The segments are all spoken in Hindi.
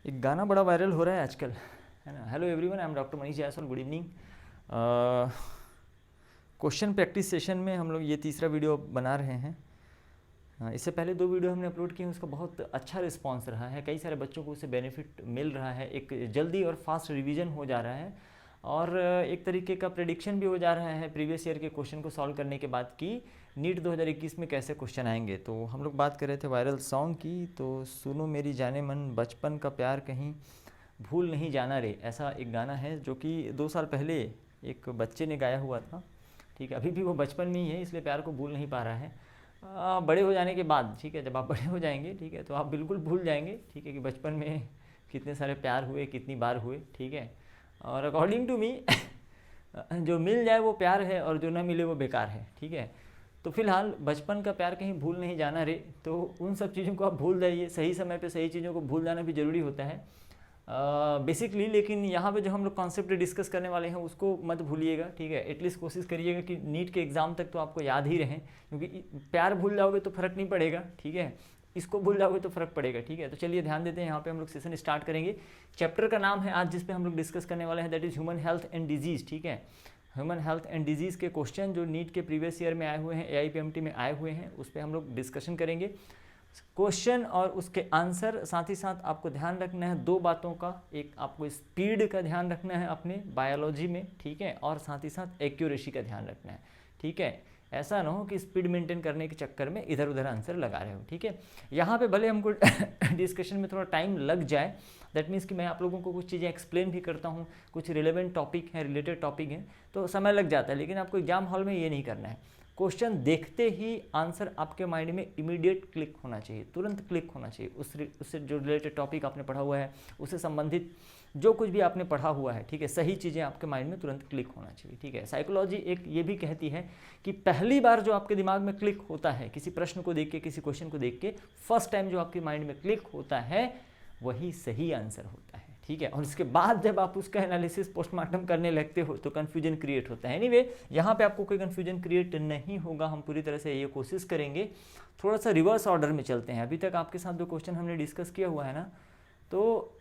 एक गाना बड़ा वायरल हो रहा है आजकल, है ना। Hello everyone, I am doctor Manish Jaiswal, good evening. Question practice session में हम लोग ये तीसरा वीडियो बना रहे हैं। इससे पहले 2 वीडियो हमने अपलोड किए हैं, उसका बहुत अच्छा रिस्पांस रहा है। कई सारे बच्चों को उससे बेनिफिट मिल रहा है, एक जल्दी और फास्ट रिवीजन हो जा रहा है और एक तरीके का प्रेडिक्शन भी हो जा रहा है प्रीवियस ईयर के क्वेश्चन को सॉल्व करने के बाद कि नीट 2021 में कैसे क्वेश्चन आएंगे। तो हम लोग बात कर रहे थे वायरल सॉन्ग की। तो सुनो मेरी जाने मन, बचपन का प्यार कहीं भूल नहीं जाना रे, ऐसा एक गाना है जो कि 2 साल पहले एक बच्चे ने गाया हुआ था। ठीक है, अभी भी वो बचपन में ही है, इसलिए प्यार को भूल नहीं पा रहा है। बड़े हो जाने के बाद, ठीक है, जब आप बड़े हो जाएंगे, ठीक है, तो आप बिल्कुल भूल जाएंगे, ठीक है, कि बचपन में कितने सारे प्यार हुए, कितनी बार हुए, ठीक है। और अकॉर्डिंग टू मी जो मिल जाए वो प्यार है और जो ना मिले वो बेकार है, ठीक है। तो फिलहाल बचपन का प्यार कहीं भूल नहीं जाना रे, तो उन सब चीज़ों को आप भूल जाइए। सही समय पे सही चीज़ों को भूल जाना भी ज़रूरी होता है बेसिकली। लेकिन यहाँ पे जो हम लोग कॉन्सेप्ट डिस्कस करने वाले हैं उसको मत भूलिएगा, ठीक है। एटलीस्ट कोशिश करिएगा कि नीट के एग्ज़ाम तक तो आपको याद ही रहें, क्योंकि प्यार भूल जाओगे तो फ़र्क नहीं पड़ेगा, ठीक है। इसको भूल जाओगे तो फ़र्क पड़ेगा, ठीक है। तो चलिए ध्यान देते हैं, यहाँ पे हम लोग सेशन स्टार्ट करेंगे। चैप्टर का नाम है आज जिस पे हम लोग डिस्कस करने वाले हैं, that is human health and disease, ठीक है। ह्यूमन हेल्थ एंड डिजीज़ के क्वेश्चन जो नीट के प्रीवियस ईयर में आए हुए हैं, AIPMT में आए हुए हैं, उस पर हम लोग डिस्कशन करेंगे। क्वेश्चन और उसके आंसर, साथ ही साथ आपको ध्यान रखना है 2 बातों का। एक, आपको स्पीड का ध्यान रखना है अपने बायोलॉजी में, ठीक है, और साथ ही साथ एक्यूरेसी का ध्यान रखना है, ठीक है। ऐसा ना हो कि स्पीड मेंटेन करने के चक्कर में इधर उधर आंसर लगा रहे हो, ठीक है। यहाँ पे भले हमको डिस्कशन में थोड़ा टाइम लग जाए, दैट मीन्स कि मैं आप लोगों को कुछ चीज़ें एक्सप्लेन भी करता हूँ, कुछ रिलेवेंट टॉपिक हैं, रिलेटेड टॉपिक हैं, तो समय लग जाता है। लेकिन आपको एग्जाम हॉल में ये नहीं करना है। क्वेश्चन देखते ही आंसर आपके माइंड में इमीडिएट क्लिक होना चाहिए, तुरंत क्लिक होना चाहिए। उससे जो रिलेटेड टॉपिक आपने पढ़ा हुआ है, उससे संबंधित जो कुछ भी आपने पढ़ा हुआ है, ठीक है, सही चीज़ें आपके माइंड में तुरंत क्लिक होना चाहिए, ठीक है। साइकोलॉजी एक ये भी कहती है कि पहली बार जो आपके दिमाग में क्लिक होता है किसी प्रश्न को देख के, किसी क्वेश्चन को देख के, फर्स्ट टाइम जो आपके माइंड में क्लिक होता है वही सही आंसर होता है, ठीक है। और इसके बाद जब आप उसका एनालिसिस पोस्टमार्टम करने लगते हो तो कन्फ्यूजन क्रिएट होता है। एनीवे, यहाँ पे आपको कोई कन्फ्यूजन क्रिएट नहीं होगा, हम पूरी तरह से ये कोशिश करेंगे। थोड़ा सा रिवर्स ऑर्डर में चलते हैं। अभी तक आपके साथ जो क्वेश्चन हमने डिस्कस किया हुआ है ना, तो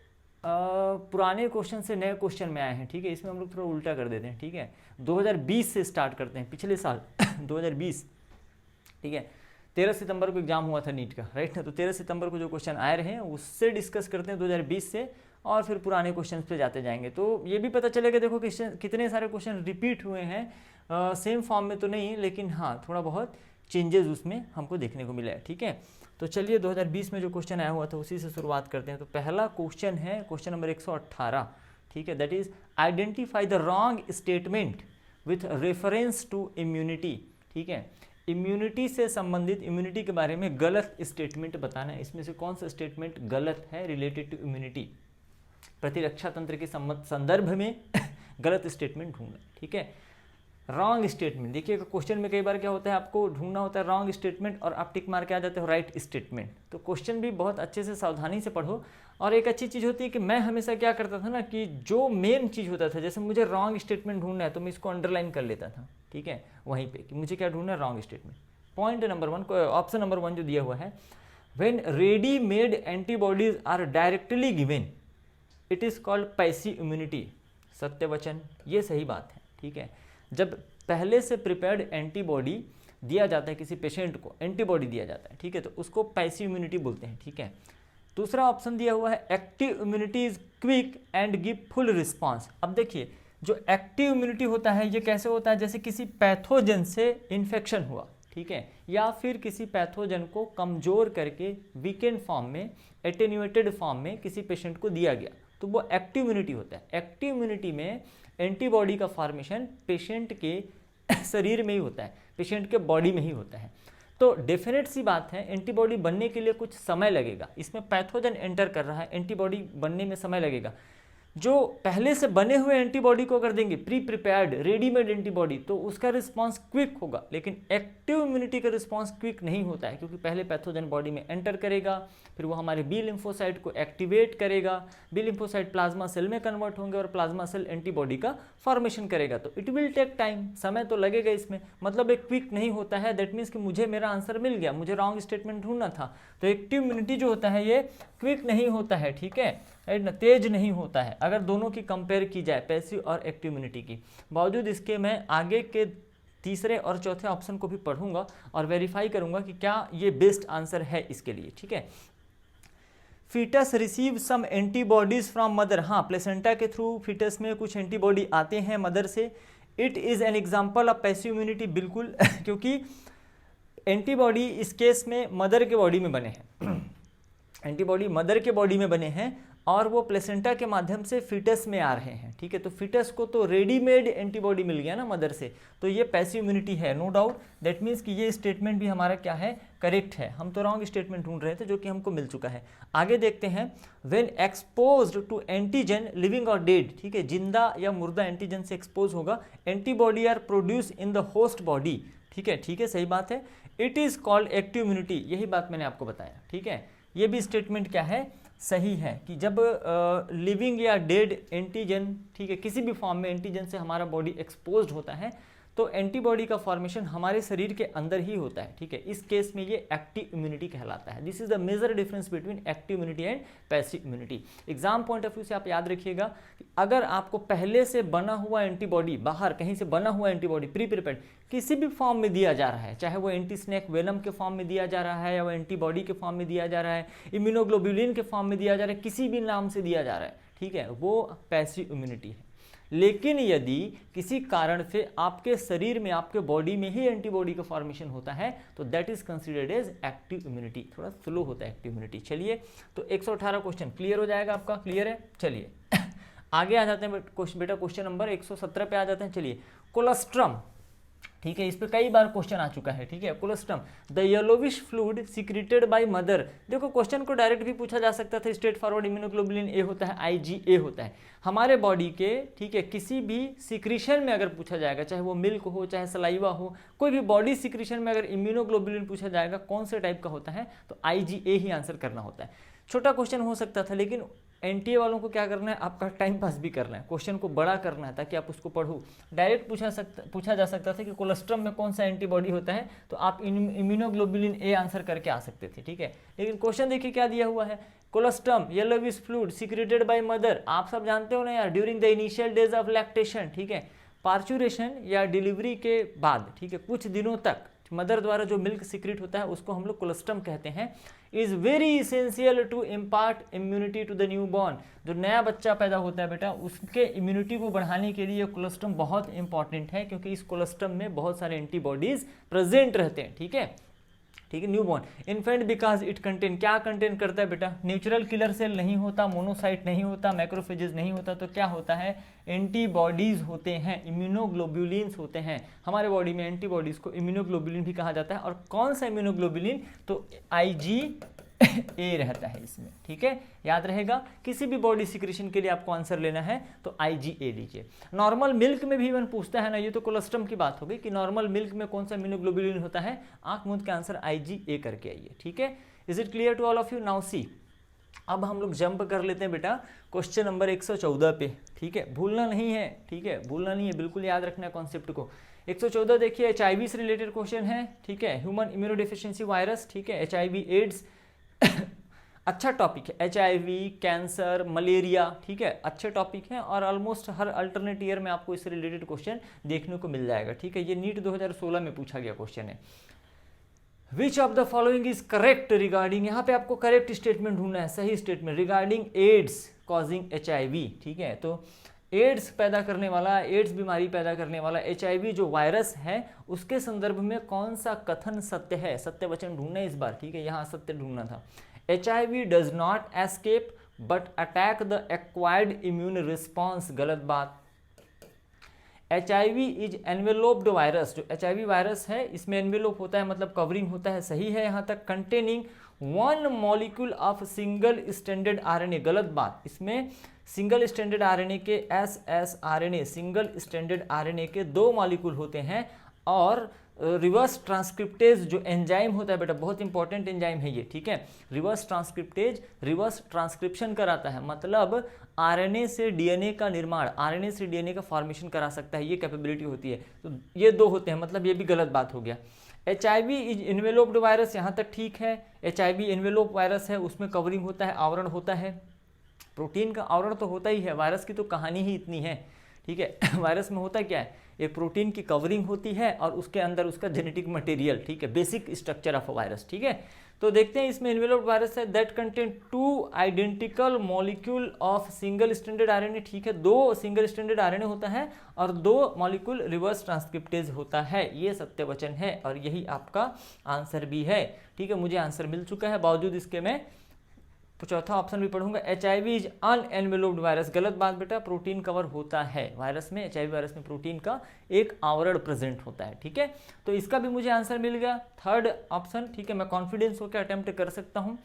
पुराने क्वेश्चन से नए क्वेश्चन में आए हैं, ठीक है। इसमें हम लोग थोड़ा उल्टा कर देते हैं, ठीक है। 2020 से स्टार्ट करते हैं, पिछले साल 2020, ठीक है। 13 सितंबर को एग्जाम हुआ था नीट का, राइट ना। तो 13 सितंबर को जो क्वेश्चन आए रहे हैं उससे डिस्कस करते हैं 2020 से, और फिर पुराने क्वेश्चन पे जाते जाएंगे। तो ये भी पता चलेगा, देखो कितने सारे क्वेश्चन रिपीट हुए हैं, सेम फॉर्म में तो नहीं, लेकिन हाँ थोड़ा बहुत चेंजेस उसमें हमको देखने को मिला है, ठीक है। तो चलिए 2020 में जो क्वेश्चन आया हुआ था उसी से शुरुआत करते हैं। तो पहला क्वेश्चन है क्वेश्चन नंबर 118, ठीक है, that is identify the wrong statement with reference to immunity, ठीक है। इम्यूनिटी से संबंधित, इम्यूनिटी के बारे में गलत स्टेटमेंट बताना है। इसमें से कौन सा स्टेटमेंट गलत है रिलेटेड टू इम्यूनिटी, प्रतिरक्षा तंत्र के संदर्भ में गलत स्टेटमेंट ढूंढना, ठीक है। रॉन्ग स्टेटमेंट, देखिए क्वेश्चन में कई बार क्या होता है, आपको ढूंढना होता है रॉन्ग स्टेटमेंट और आप टिक मार के आ जाते हो राइट स्टेटमेंट। तो क्वेश्चन भी बहुत अच्छे से सावधानी से पढ़ो। और एक अच्छी चीज़ होती है कि मैं हमेशा क्या करता था ना, कि जो मेन चीज़ होता था, जैसे मुझे रॉन्ग स्टेटमेंट ढूंढना है तो मैं इसको अंडरलाइन कर लेता था, ठीक है, वहीं पे कि मुझे क्या ढूंढना है, wrong statement. Point number 1, option number 1 जो दिया हुआ है, when readymade antibodies are directly given it is called passive immunity, सत्य वचन, ये सही बात है, ठीक है। जब पहले से प्रिपेयर्ड एंटीबॉडी दिया जाता है किसी पेशेंट को, एंटीबॉडी दिया जाता है, ठीक है, तो उसको पैसिव इम्यूनिटी बोलते हैं, ठीक है। दूसरा ऑप्शन दिया हुआ है active immunity is quick and give full response. अब देखिए जो एक्टिव इम्यूनिटी होता है ये कैसे होता है, जैसे किसी पैथोजन से इन्फेक्शन हुआ, ठीक है, या फिर किसी पैथोजन को कमजोर करके वीकेंड फॉर्म में, एटेन्यूएटेड फॉर्म में किसी पेशेंट को दिया गया, तो वो एक्टिव इम्यूनिटी होता है। एक्टिव इम्यूनिटी में एंटीबॉडी का फॉर्मेशन पेशेंट के शरीर में ही होता है, पेशेंट के बॉडी में ही होता है। तो डेफिनेट सी बात है, एंटीबॉडी बनने के लिए कुछ समय लगेगा। इसमें पैथोजन एंटर कर रहा है, एंटीबॉडी बनने में समय लगेगा। जो पहले से बने हुए एंटीबॉडी को अगर देंगे, प्री प्रिपेयर्ड रेडीमेड एंटीबॉडी, तो उसका रिस्पांस क्विक होगा। लेकिन एक्टिव इम्यूनिटी का रिस्पांस क्विक नहीं होता है, क्योंकि पहले पैथोजन बॉडी में एंटर करेगा, फिर वो हमारे बी लिम्फोसाइट को एक्टिवेट करेगा, बी लिम्फोसाइट प्लाज्मा सेल में कन्वर्ट होंगे और प्लाज्मा सेल एंटीबॉडी का फॉर्मेशन करेगा। तो इट विल टेक टाइम, समय तो लगेगा इसमें, मतलब एक क्विक नहीं होता है। दैट मीन्स कि मुझे मेरा आंसर मिल गया, मुझे रॉन्ग स्टेटमेंट ढूंढना था। तो एक्टिव इम्यूनिटी जो होता है ये क्विक नहीं होता है, ठीक है। राइट ना, तेज नहीं होता है अगर दोनों की कंपेयर की जाए, पैसिव और एक्टिव इम्यूनिटी की। बावजूद इसके मैं आगे के तीसरे और चौथे ऑप्शन को भी पढ़ूंगा और वेरीफाई करूंगा कि क्या ये बेस्ट आंसर है इसके लिए, ठीक है। Foetus receive some antibodies from mother, हाँ प्लेसेंटा के थ्रू फीटस में कुछ एंटीबॉडी आते हैं मदर से। It is an example of passive immunity, बिल्कुल क्योंकि एंटीबॉडी इस केस में मदर के बॉडी में बने हैं एंटीबॉडी मदर के बॉडी में बने हैं और वो प्लेसेंटा के माध्यम से फीटस में आ रहे हैं, ठीक है। तो फीटस को तो रेडीमेड एंटीबॉडी मिल गया ना मदर से, तो ये पैसिव इम्यूनिटी है, नो डाउट। दैट मीन्स कि ये स्टेटमेंट भी हमारा क्या है, करेक्ट है। हम तो रॉन्ग स्टेटमेंट ढूंढ रहे थे जो कि हमको मिल चुका है। आगे देखते हैं, when exposed to antigen living और डेड, ठीक है, जिंदा या मुर्दा एंटीजन से एक्सपोज होगा, antibody are produce in the host body, ठीक है, ठीक है, सही बात है। It is called active immunity, यही बात मैंने आपको बताया, ठीक है। ये भी स्टेटमेंट क्या है, सही है कि जब लिविंग या डेड एंटीजन, ठीक है, किसी भी फॉर्म में एंटीजन से हमारा बॉडी एक्सपोज्ड होता है तो एंटीबॉडी का फॉर्मेशन हमारे शरीर के अंदर ही होता है, ठीक है। इस केस में ये एक्टिव इम्यूनिटी कहलाता है। This is the major difference between active immunity and passive immunity. Exam point of view से आप याद रखिएगा कि अगर आपको पहले से बना हुआ एंटीबॉडी, बाहर कहीं से बना हुआ एंटीबॉडी प्री प्रिपेयर्ड किसी भी फॉर्म में दिया जा रहा है, चाहे वो एंटी स्नेक वेनम के फॉर्म में दिया जा रहा है या वो एंटीबॉडी के फॉर्म में दिया जा रहा है, इम्यूनोग्लोबुलिन के फॉर्म में दिया जा रहा है, किसी भी नाम से दिया जा रहा है, ठीक है, वो पैसिव इम्यूनिटी है। लेकिन यदि किसी कारण से आपके शरीर में, आपके बॉडी में ही एंटीबॉडी का फॉर्मेशन होता है तो that is considered as active immunity. थोड़ा स्लो होता है एक्टिव इम्यूनिटी। चलिए, तो 118 क्वेश्चन क्लियर हो जाएगा आपका, क्लियर है। चलिए आगे आ जाते हैं बेटा, क्वेश्चन नंबर 117 पे आ जाते हैं। चलिए, कोलोस्ट्रम, ठीक है, इस पे कई बार क्वेश्चन आ चुका है, ठीक है। Colostrum, the yellowish fluid secreted by mother. देखो क्वेश्चन को डायरेक्ट भी पूछा जा सकता था, स्ट्रेट फॉरवर्ड, इम्यूनोग्लोबुलिन ए होता है, IgA होता है हमारे बॉडी के, ठीक है। किसी भी सिक्रीशन में अगर पूछा जाएगा, चाहे वो मिल्क हो, चाहे सलाइवा हो, कोई भी बॉडी सिक्रीशन में अगर इम्यूनोग्लोबुलिन पूछा जाएगा कौन से टाइप का होता है तो IgA ही आंसर करना होता है। छोटा क्वेश्चन हो सकता था, लेकिन NTA वालों को क्या करना है, आपका टाइम पास भी करना है, क्वेश्चन को बड़ा करना है ताकि आप उसको पढ़ो। डायरेक्ट पूछा जा सकता था कि कोलेस्ट्रम में कौन सा एंटीबॉडी होता है तो आप इम्यूनोग्लोबुलिन ए आंसर करके आ सकते थे, ठीक है। लेकिन क्वेश्चन देखिए क्या दिया हुआ है, colostrum yellowish fluid secreted by mother. आप सब जानते हो ना यार, during the initial days of lactation, ठीक है, पार्चुरेशन या डिलीवरी के बाद, ठीक है, कुछ दिनों तक मदर द्वारा जो मिल्क सीक्रेट होता है उसको हम लोग कोलेस्ट्रम कहते हैं। Is very essential to impart immunity to the newborn. जो नया बच्चा पैदा होता है बेटा, उसके इम्यूनिटी को बढ़ाने के लिए कोलेस्ट्रम बहुत इंपॉर्टेंट है, क्योंकि इस कोलेस्ट्रम में बहुत सारे एंटीबॉडीज प्रेजेंट रहते हैं, ठीक है, ठीक है। New born infant because it contain, क्या कंटेन करता है बेटा, नेचुरल किलर सेल नहीं होता, मोनोसाइट नहीं होता, मैक्रोफेजेस नहीं होता, तो क्या होता है, एंटीबॉडीज होते हैं, इम्यूनोग्लोबुलिन्स होते हैं। हमारे बॉडी में एंटीबॉडीज को इम्यूनोग्लोबुलिन भी कहा जाता है। और कौन सा इम्यूनोग्लोबुलिन, तो IgA रहता है इसमें, ठीक है, याद रहेगा। किसी भी बॉडी सिक्रेशन के लिए आपको आंसर लेना है तो IgA लीजिए। नॉर्मल मिल्क में भी इवन पूछता है ना, ये तो कोलेस्ट्रम की बात हो गई कि नॉर्मल मिल्क में कौन सा इम्यूनोग्लोबुलिन होता है, आंख मूंद के आंसर IgA करके आइए, ठीक है। Is it clear to all of you? Now see, अब हम लोग जंप कर लेते हैं बेटा क्वेश्चन नंबर 114 पे, ठीक है, भूलना नहीं है, ठीक है, भूलना नहीं है, बिल्कुल याद रखना है कॉन्सेप्ट को। 114 देखिए, HIV से रिलेटेड क्वेश्चन है, ठीक है, ह्यूमन इम्यूनोडेफिशिएंसी वायरस, ठीक है, HIV एड्स अच्छा टॉपिक है, HIV कैंसर मलेरिया, ठीक है, अच्छे टॉपिक हैं और ऑलमोस्ट हर अल्टरनेट ईयर में आपको इससे रिलेटेड क्वेश्चन देखने को मिल जाएगा, ठीक है। ये नीट 2016 में पूछा गया क्वेश्चन है। Which of the following is correct regarding, यहाँ पे आपको करेक्ट स्टेटमेंट ढूंढना है, सही statement regarding AIDS causing HIV, ठीक है। तो एड्स पैदा करने वाला, एड्स बीमारी पैदा करने वाला HIV जो वायरस है उसके संदर्भ में कौन सा कथन सत्य है, सत्य वचन ढूंढना है इस बार, ठीक है, यहाँ सत्य ढूंढना था। HIV does not escape but attack the acquired immune response, गलत बात। HIV इज एनवेलोप्ड वायरस, जो HIV वायरस है इसमें एनवेलोप होता है, मतलब कवरिंग होता है, सही है यहाँ तक। Containing 1 molecule of single standard RNA, गलत बात। इसमें सिंगल स्टैंडर्ड RNA के ssRNA, सिंगल स्टैंडर्ड RNA के 2 मॉलिक्यूल होते हैं। और रिवर्स ट्रांसक्रिप्टेज जो एंजाइम होता है बेटा, बहुत इंपॉर्टेंट एंजाइम है ये, ठीक है। रिवर्स ट्रांसक्रिप्टेज रिवर्स ट्रांसक्रिप्शन कराता है, मतलब RNA से DNA का निर्माण, RNA से DNA का फॉर्मेशन करा सकता है, ये कैपेबिलिटी होती है। तो ये 2 होते हैं, मतलब ये भी गलत बात हो गया। HIV इज एनवेलोप्ड वायरस, यहाँ तक ठीक है, HIV एनवेलोप वायरस है, उसमें कवरिंग होता है, आवरण होता है। प्रोटीन का आवरण तो होता ही है, वायरस की तो कहानी ही इतनी है, ठीक है। वायरस में होता क्या है, एक प्रोटीन की कवरिंग होती है और उसके अंदर उसका जेनेटिक मटेरियल, ठीक है, बेसिक स्ट्रक्चर ऑफ वायरस, ठीक है। तो देखते हैं इसमें एनवेलोप्ड वायरस है that contain 2 identical molecule of single stranded RNA, ठीक है, 2 सिंगल स्ट्रैंडेड आरएनए होता है और 2 मॉलिक्यूल रिवर्स ट्रांसक्रिप्टेज होता है। ये सत्य वचन है और यही आपका आंसर भी है, ठीक है। मुझे आंसर मिल चुका है, बावजूद इसके मैं चौथा ऑप्शन भी पढ़ूंगा। HIV इज अनएनवेलोप्ड वायरस, गलत बात बेटा, प्रोटीन कवर होता है वायरस में, HIV वायरस में प्रोटीन का एक आवरण प्रेजेंट होता है, ठीक है। तो इसका भी मुझे आंसर मिल गया, थर्ड ऑप्शन, ठीक है। मैं कॉन्फिडेंस होकर अटेम्प्ट कर सकता हूँ।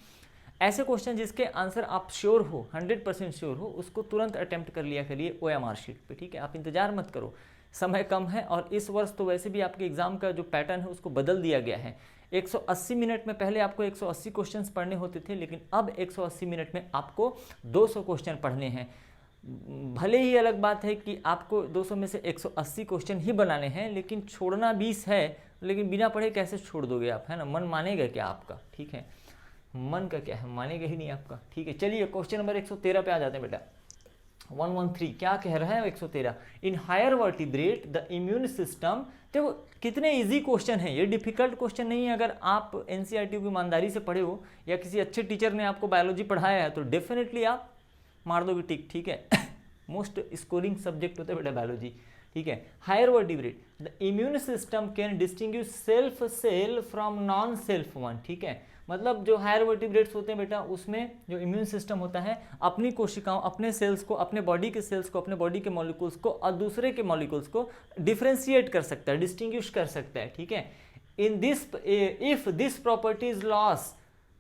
ऐसे क्वेश्चन जिसके आंसर आप श्योर हो, 100% श्योर हो, उसको तुरंत अटेम्प्ट कर लिया करिए OMR शीट पे, ठीक है। आप इंतजार मत करो, समय कम है और इस वर्ष तो वैसे भी आपके एग्जाम का जो पैटर्न है उसको बदल दिया गया है। 180 मिनट में पहले आपको 180 क्वेश्चंस पढ़ने होते थे, लेकिन अब 180 मिनट में आपको 200 क्वेश्चन पढ़ने हैं। भले ही अलग बात है कि आपको 200 में से 180 क्वेश्चन ही बनाने हैं, लेकिन छोड़ना 20 है, लेकिन बिना पढ़े कैसे छोड़ दोगे आप, है ना। मन मानेगा क्या आपका, ठीक है, मन का क्या है, मानेगा ही नहीं आपका, ठीक है। चलिए क्वेश्चन नंबर 113 पे आ जाते हैं बेटा। 113 क्या कह रहा है 113, in higher vertebrate the immune system. देखो कितने इजी क्वेश्चन है ये, डिफिकल्ट क्वेश्चन नहीं है। अगर आप NCERT की ईमानदारी से पढ़े हो या किसी अच्छे टीचर ने आपको बायोलॉजी पढ़ाया है तो डेफिनेटली आप मार दोगे टिक, ठीक है। मोस्ट स्कोरिंग सब्जेक्ट होता है बेटा बायोलॉजी, ठीक है। Higher vertebrate the immune system can distinguish self cell from non self one, ठीक है। मतलब जो हायर वर्टिब्रेट्स होते हैं बेटा, उसमें जो इम्यून सिस्टम होता है अपनी कोशिकाओं, अपने सेल्स को, अपने बॉडी के सेल्स को, अपने बॉडी के मॉलिक्यूल्स को और दूसरे के मॉलिक्यूल्स को डिफरेंशिएट कर सकता है, डिस्टिंग्विश कर सकता है, ठीक है। In this if this property is loss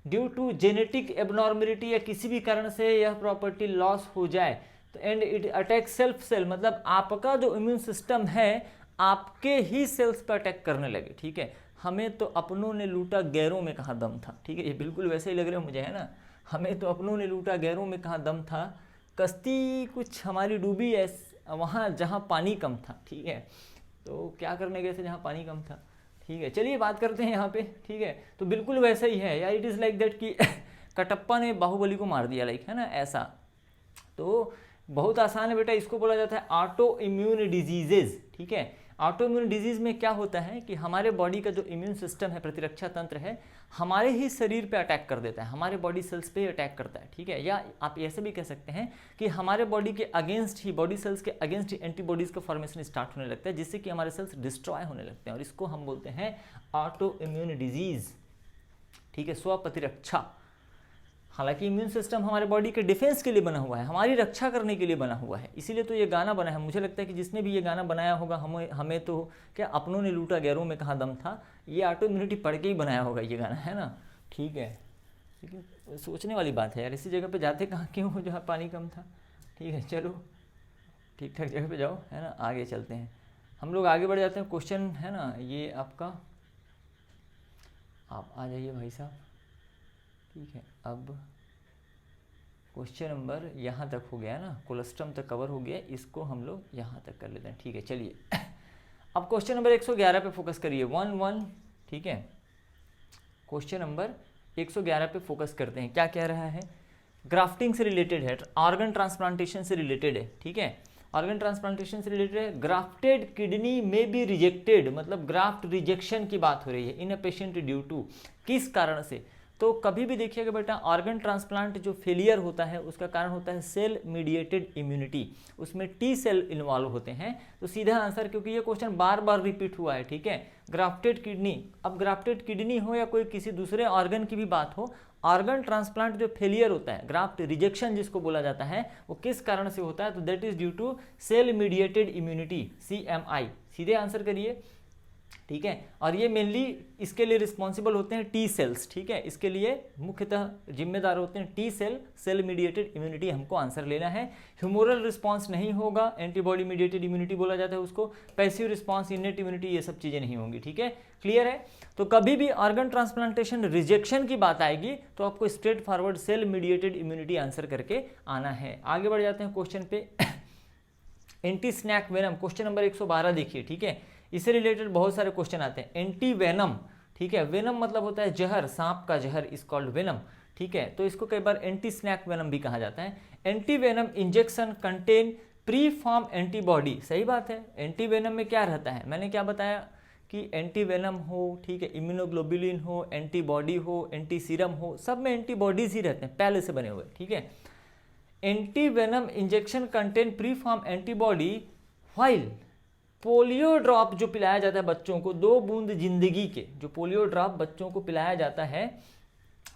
due to genetic abnormality, या किसी भी कारण से यह प्रॉपर्टी लॉस हो जाए तो and it attack self cell, मतलब आपका जो इम्यून सिस्टम है आपके ही सेल्स पर अटैक करने लगे, ठीक है। हमें तो अपनों ने लूटा गैरों में कहाँ दम था, ठीक है। ये बिल्कुल वैसे ही लग रहे हो मुझे, है ना। हमें तो अपनों ने लूटा गैरों में कहाँ दम था, कश्ती कुछ हमारी डूबी वहाँ जहाँ पानी कम था, ठीक है। तो क्या करने गए थे जहाँ पानी कम था, ठीक है। चलिए बात करते हैं यहाँ पे, ठीक है। तो बिल्कुल वैसा ही है यार, इट इज़ लाइक दैट कि कटप्पा ने बाहुबली को मार दिया, लाइक, है ना, ऐसा। तो बहुत आसान है बेटा, इसको बोला जाता है ऑटो इम्यून डिजीजेज, ठीक है। ऑटो इम्यून डिजीज में क्या होता है कि हमारे बॉडी का जो इम्यून सिस्टम है, प्रतिरक्षा तंत्र है, हमारे ही शरीर पे अटैक कर देता है, हमारे बॉडी सेल्स पे अटैक करता है, ठीक है। या आप ऐसे भी कह सकते हैं कि हमारे बॉडी के अगेंस्ट ही, बॉडी सेल्स के अगेंस्ट ही एंटीबॉडीज का फॉर्मेशन स्टार्ट होने लगता है, जिससे कि हमारे सेल्स डिस्ट्रॉय होने लगते हैं, और इसको हम बोलते हैं ऑटो इम्यून डिजीज, ठीक है, स्वप्रतिरक्षा। हालांकि इम्यून सिस्टम हमारे बॉडी के डिफेंस के लिए बना हुआ है, हमारी रक्षा करने के लिए बना हुआ है, इसीलिए तो ये गाना बना है। मुझे लगता है कि जिसने भी ये गाना बनाया होगा, हमें तो क्या अपनों ने लूटा गैरों में कहाँ दम था, ये ऑटो इम्यूनिटी पढ़ के ही बनाया होगा ये गाना, है ना, ठीक है। लेकिन सोचने वाली बात है यार, इसी जगह पे जाते कहाँ क्यों हो जहाँ पानी कम था, ठीक है। चलो ठीक ठाक जगह पे जाओ, है ना, आगे चलते हैं, हम लोग आगे बढ़ जाते हैं। क्वेश्चन है ना ये आपका, आप आ जाइए भाई साहब, ठीक है। अब क्वेश्चन नंबर यहाँ तक हो गया ना, कोलेस्ट्रम तक कवर हो गया, इसको हम लोग यहाँ तक कर लेते हैं, ठीक है। चलिए अब क्वेश्चन नंबर 111 पे फोकस करिए, 1 ठीक है। क्वेश्चन नंबर 111 पे फोकस करते हैं, क्या कह रहा है, ग्राफ्टिंग से रिलेटेड है, ऑर्गन ट्रांसप्लांटेशन से रिलेटेड है, ठीक है। ऑर्गन ट्रांसप्लांटेशन से रिलेटेड है। ग्राफ्टेड किडनी में बी रिजेक्टेड, मतलब ग्राफ्ट रिजेक्शन की बात हो रही है, in a patient due to, किस कारण से। तो कभी भी देखिएगा बेटा, ऑर्गन ट्रांसप्लांट जो फेलियर होता है उसका कारण होता है सेल मीडिएटेड इम्यूनिटी, उसमें टी सेल इन्वॉल्व होते हैं। तो सीधा आंसर, क्योंकि ये क्वेश्चन बार बार रिपीट हुआ है, ठीक है। ग्राफ्टेड किडनी, अब ग्राफ्टेड किडनी हो या कोई किसी दूसरे ऑर्गन की भी बात हो, ऑर्गन ट्रांसप्लांट जो फेलियर होता है, ग्राफ्ट रिजेक्शन जिसको बोला जाता है, वो किस कारण से होता है, तो that is due to cell mediated immunity, CMI, सीधे आंसर करिए, ठीक है। और ये मेनली इसके लिए रिस्पॉन्सिबल होते हैं टी सेल्स, ठीक है, इसके लिए मुख्यतः जिम्मेदार होते हैं T cell, cell mediated immunity हमको आंसर लेना है। ह्यूमोरल रिस्पॉन्स नहीं होगा, एंटीबॉडी मीडिएटेड इम्यूनिटी बोला जाता है उसको, पैसिव रिस्पॉन्स, इनेट इम्यूनिटी, ये सब चीज़ें नहीं होंगी, ठीक है, क्लियर है। तो कभी भी ऑर्गन ट्रांसप्लांटेशन रिजेक्शन की बात आएगी तो आपको straightforward cell mediated immunity answer करके आना है। आगे बढ़ जाते हैं क्वेश्चन पे। Anti snake venom, question number 112 देखिए, ठीक है। इससे रिलेटेड बहुत सारे क्वेश्चन आते हैं। एंटी वेनम, ठीक है, वेनम मतलब होता है जहर, सांप का जहर इज कॉल्ड वेनम, ठीक है। तो इसको कई बार एंटी स्नैक वेनम भी कहा जाता है। Anti venom injection contain pre form antibody, सही बात है। एंटी वेनम में क्या रहता है, मैंने क्या बताया कि एंटी वेनम हो, ठीक है, इम्यूनोग्लोबुलिन हो, एंटीबॉडी हो, एंटी सीरम हो, सब में एंटीबॉडीज ही रहते हैं पहले से बने हुए, ठीक है। Anti venom injection contain pre form antibody while polio drop जो पिलाया जाता है बच्चों को, 2 बूंद जिंदगी के, जो पोलियो ड्रॉप बच्चों को पिलाया जाता है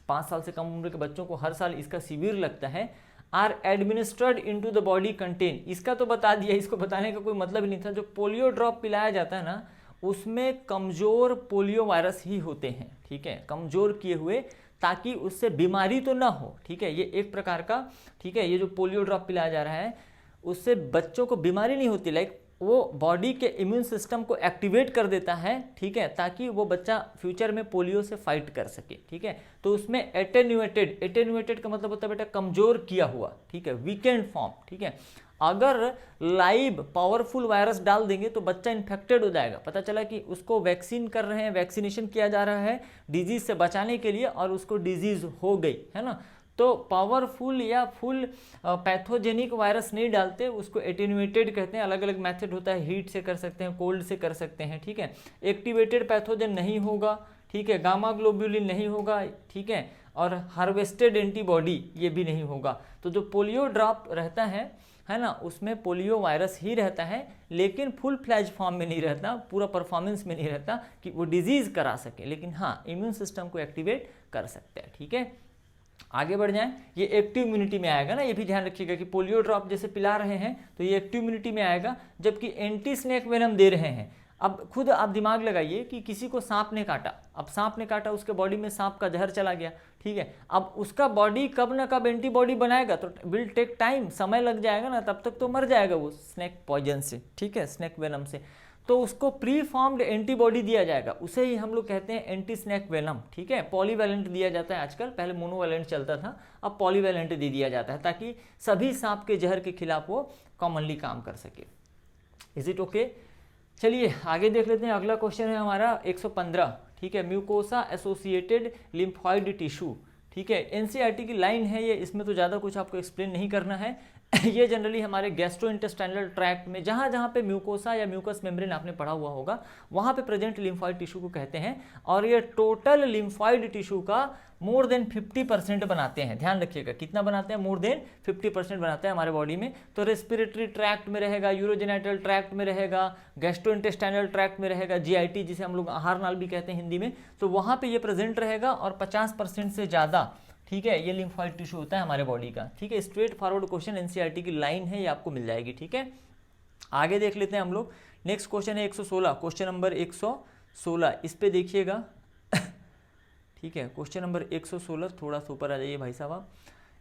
5 साल से कम उम्र के बच्चों को, हर साल इसका शिविर लगता है, are administered into the body contain, इसका तो बता दिया, इसको बताने का कोई मतलब ही नहीं था। जो पोलियो ड्रॉप पिलाया जाता है ना, उसमें कमजोर पोलियो वायरस ही होते हैं, ठीक है, कमजोर किए हुए, ताकि उससे बीमारी तो ना हो, ठीक है। ये एक प्रकार का, ठीक है, ये जो पोलियो ड्रॉप पिलाया जा रहा है उससे बच्चों को बीमारी नहीं होती, लाइक वो बॉडी के इम्यून सिस्टम को एक्टिवेट कर देता है, ठीक है, ताकि वो बच्चा फ्यूचर में पोलियो से फाइट कर सके, ठीक है। तो उसमें एटेन्यूएटेड, एटेन्यूएटेड का मतलब होता है बेटा कमजोर किया हुआ, ठीक है, वीकेंड फॉर्म, ठीक है। अगर लाइव पावरफुल वायरस डाल देंगे तो बच्चा इन्फेक्टेड हो जाएगा। पता चला कि उसको वैक्सीन कर रहे हैं, वैक्सीनेशन किया जा रहा है डिजीज से बचाने के लिए, और उसको डिजीज हो गई, है ना। तो पावरफुल या फुल पैथोजेनिक वायरस नहीं डालते, उसको एटेन्यूएटेड कहते हैं। अलग अलग मेथड होता है, हीट से कर सकते हैं, कोल्ड से कर सकते हैं, ठीक है। एक्टिवेटेड पैथोजन नहीं होगा, ठीक है, गामा ग्लोब्यूलिन नहीं होगा, ठीक है, और हार्वेस्टेड एंटीबॉडी ये भी नहीं होगा। तो जो पोलियो ड्रॉप रहता है ना, उसमें पोलियो वायरस ही रहता है, लेकिन फुल फ्लैज फॉर्म में नहीं रहता, पूरा परफॉर्मेंस में नहीं रहता कि वो डिजीज करा सके, लेकिन हाँ इम्यून सिस्टम को एक्टिवेट कर सकते हैं, ठीक है। आगे बढ़ जाएं, ये एक्टिव इम्यूनिटी में आएगा ना, ये भी ध्यान रखिएगा कि पोलियो ड्रॉप जैसे पिला रहे हैं तो ये एक्टिव इम्यूनिटी में आएगा, जबकि एंटी स्नेक वेनम दे रहे हैं। अब खुद आप दिमाग लगाइए कि किसी को सांप ने काटा, अब सांप ने काटा, उसके बॉडी में सांप का जहर चला गया, ठीक है। अब उसका बॉडी कब ना कब एंटीबॉडी बनाएगा, तो विल टेक टाइम, समय लग जाएगा ना, तब तक तो मर जाएगा वो स्नेक पॉइजन से, ठीक है, स्नेक वेनम से। तो उसको प्री फॉर्म्ड एंटीबॉडी दिया जाएगा, उसे ही हम लोग कहते हैं एंटी स्नेक वेनम, ठीक है। पॉलीवैलेंट दिया जाता है आजकल, पहले मोनोवैलेंट चलता था, अब पॉलीवैलेंट दे दिया जाता है, ताकि सभी सांप के जहर के खिलाफ वो कॉमनली काम कर सके। Is it okay? चलिए आगे देख लेते हैं। अगला क्वेश्चन है हमारा 115, ठीक है, म्यूकोसा एसोसिएटेड लिम्फॉइड टिश्यू, ठीक है। एनसीईआरटी की लाइन है ये, इसमें तो ज़्यादा कुछ आपको एक्सप्लेन नहीं करना है। ये जनरली हमारे गैस्ट्रोइंटेस्टाइनल ट्रैक्ट में जहाँ जहाँ पे म्यूकोसा या म्यूकस मेम्ब्रेन आपने पढ़ा हुआ होगा, वहाँ पे प्रेजेंट लिम्फॉइड टिश्यू को कहते हैं, और ये टोटल लिम्फॉइड टिश्यू का मोर देन 50% बनाते हैं। ध्यान रखिएगा, कितना बनाते हैं? मोर देन 50% बनाते हैं हमारे बॉडी में। तो रेस्पिरेटरी ट्रैक्ट में रहेगा, यूरोजेनाइटल ट्रैक्ट में रहेगा, गैस्ट्रोइंटेस्टाइनल ट्रैक्ट में रहेगा, जीआईटी जिसे हम लोग आहार नाल भी कहते हैं हिंदी में, तो वहाँ पे ये प्रेजेंट रहेगा, और 50% से ज़्यादा, ठीक है, ये लिम्फॉइड टिश्यू होता है हमारे बॉडी का, ठीक है। स्ट्रेट फॉरवर्ड क्वेश्चन एनसीईआरटी की लाइन है, ये आपको मिल जाएगी, ठीक है। आगे देख लेते हैं हम लोग। नेक्स्ट क्वेश्चन है 116, क्वेश्चन नंबर 116, इस पे देखिएगा, ठीक है। क्वेश्चन नंबर 116, थोड़ा सा ऊपर आ जाइए भाई साहब आप।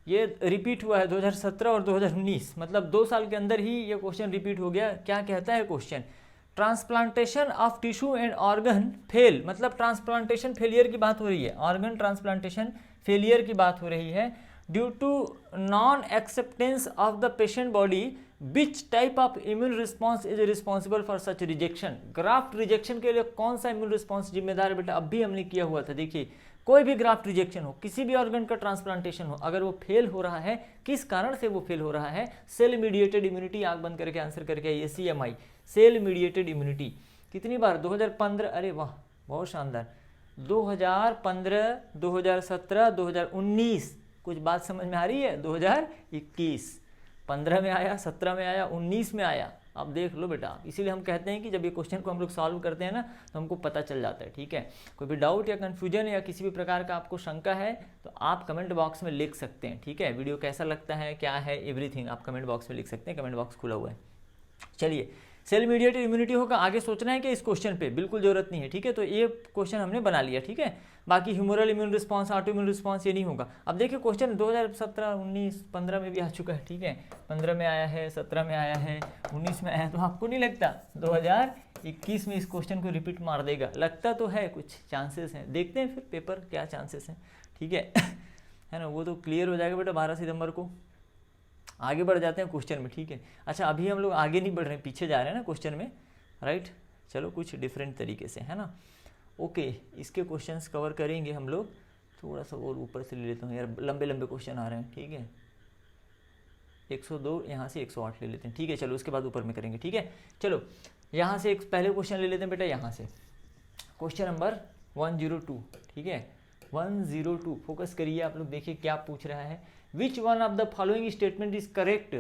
ये रिपीट हुआ है 2017 और 2019, मतलब 2 साल के अंदर ही ये क्वेश्चन रिपीट हो गया। क्या कहता है question? Transplantation of tissue and organ fail, मतलब ट्रांसप्लांटेशन फेलियर की बात हो रही है, ऑर्गन ट्रांसप्लांटेशन फेलियर की बात हो रही है, due to non acceptance of the patient body, which type of immune response is responsible for such rejection. Graft rejection के लिए कौन सा इम्यून रिस्पॉन्स जिम्मेदार है बेटा? अब भी हमने किया हुआ था। देखिए, कोई भी ग्राफ्ट रिजेक्शन हो, किसी भी ऑर्गन का ट्रांसप्लांटेशन हो, अगर वो फेल हो रहा है, किस कारण से वो फेल हो रहा है? सेल मीडिएटेड इम्यूनिटी, आंख बंद करके आंसर करके आइए, CMI, सेल मीडिएटेड इम्यूनिटी। कितनी बार? 2015, अरे वाह बहुत शानदार, 2015, 2017, 2019, कुछ बात समझ में आ रही है? 2021, 15 में आया, 17 में आया, 19 में आया। अब देख लो बेटा, इसीलिए हम कहते हैं कि जब ये क्वेश्चन को हम लोग सॉल्व करते हैं ना, तो हमको पता चल जाता है, ठीक है। कोई भी डाउट या कन्फ्यूजन या किसी भी प्रकार का आपको शंका है तो आप कमेंट बॉक्स में लिख सकते हैं, ठीक है। वीडियो कैसा लगता है, क्या है, एवरीथिंग आप कमेंट बॉक्स में लिख सकते हैं, कमेंट बॉक्स खुला हुआ है। चलिए, सेल मीडिएटेड इम्यूनिटी होगा, आगे सोचना है कि इस क्वेश्चन पे बिल्कुल जरूरत नहीं है, ठीक है। तो ये क्वेश्चन हमने बना लिया, ठीक है। बाकी humoral immune response, autoimmune response ये नहीं होगा। अब देखिए क्वेश्चन 2017, 19, 15 में भी आ चुका है, ठीक है। 15 में आया है, 17 में आया है, 19 में आया है, तो आपको नहीं लगता 2021 में इस क्वेश्चन को रिपीट मार देगा? लगता तो है, कुछ चांसेस हैं, देखते हैं फिर पेपर क्या चांसेस हैं, ठीक है ना। वो तो क्लियर हो जाएगा बेटा 12 सितंबर को। आगे बढ़ जाते हैं क्वेश्चन में, ठीक है। अच्छा, अभी हम लोग आगे नहीं बढ़ रहे हैं, पीछे जा रहे हैं ना क्वेश्चन में, राइट। चलो कुछ डिफरेंट तरीके से, है ना। ओके, इसके क्वेश्चंस कवर करेंगे हम लोग थोड़ा सा और ऊपर से ले लेता हूँ यार, लंबे लंबे क्वेश्चन आ रहे हैं, ठीक है। 102 यहाँ से 108 ले लेते हैं, ठीक है। चलो उसके बाद ऊपर में करेंगे, ठीक है। चलो यहाँ से एक पहले क्वेश्चन ले लेते हैं बेटा, यहाँ से क्वेश्चन नंबर 102, ठीक है। 102 फोकस करिए आप लोग, देखिए क्या पूछ रहा है। Which one of the following statement is correct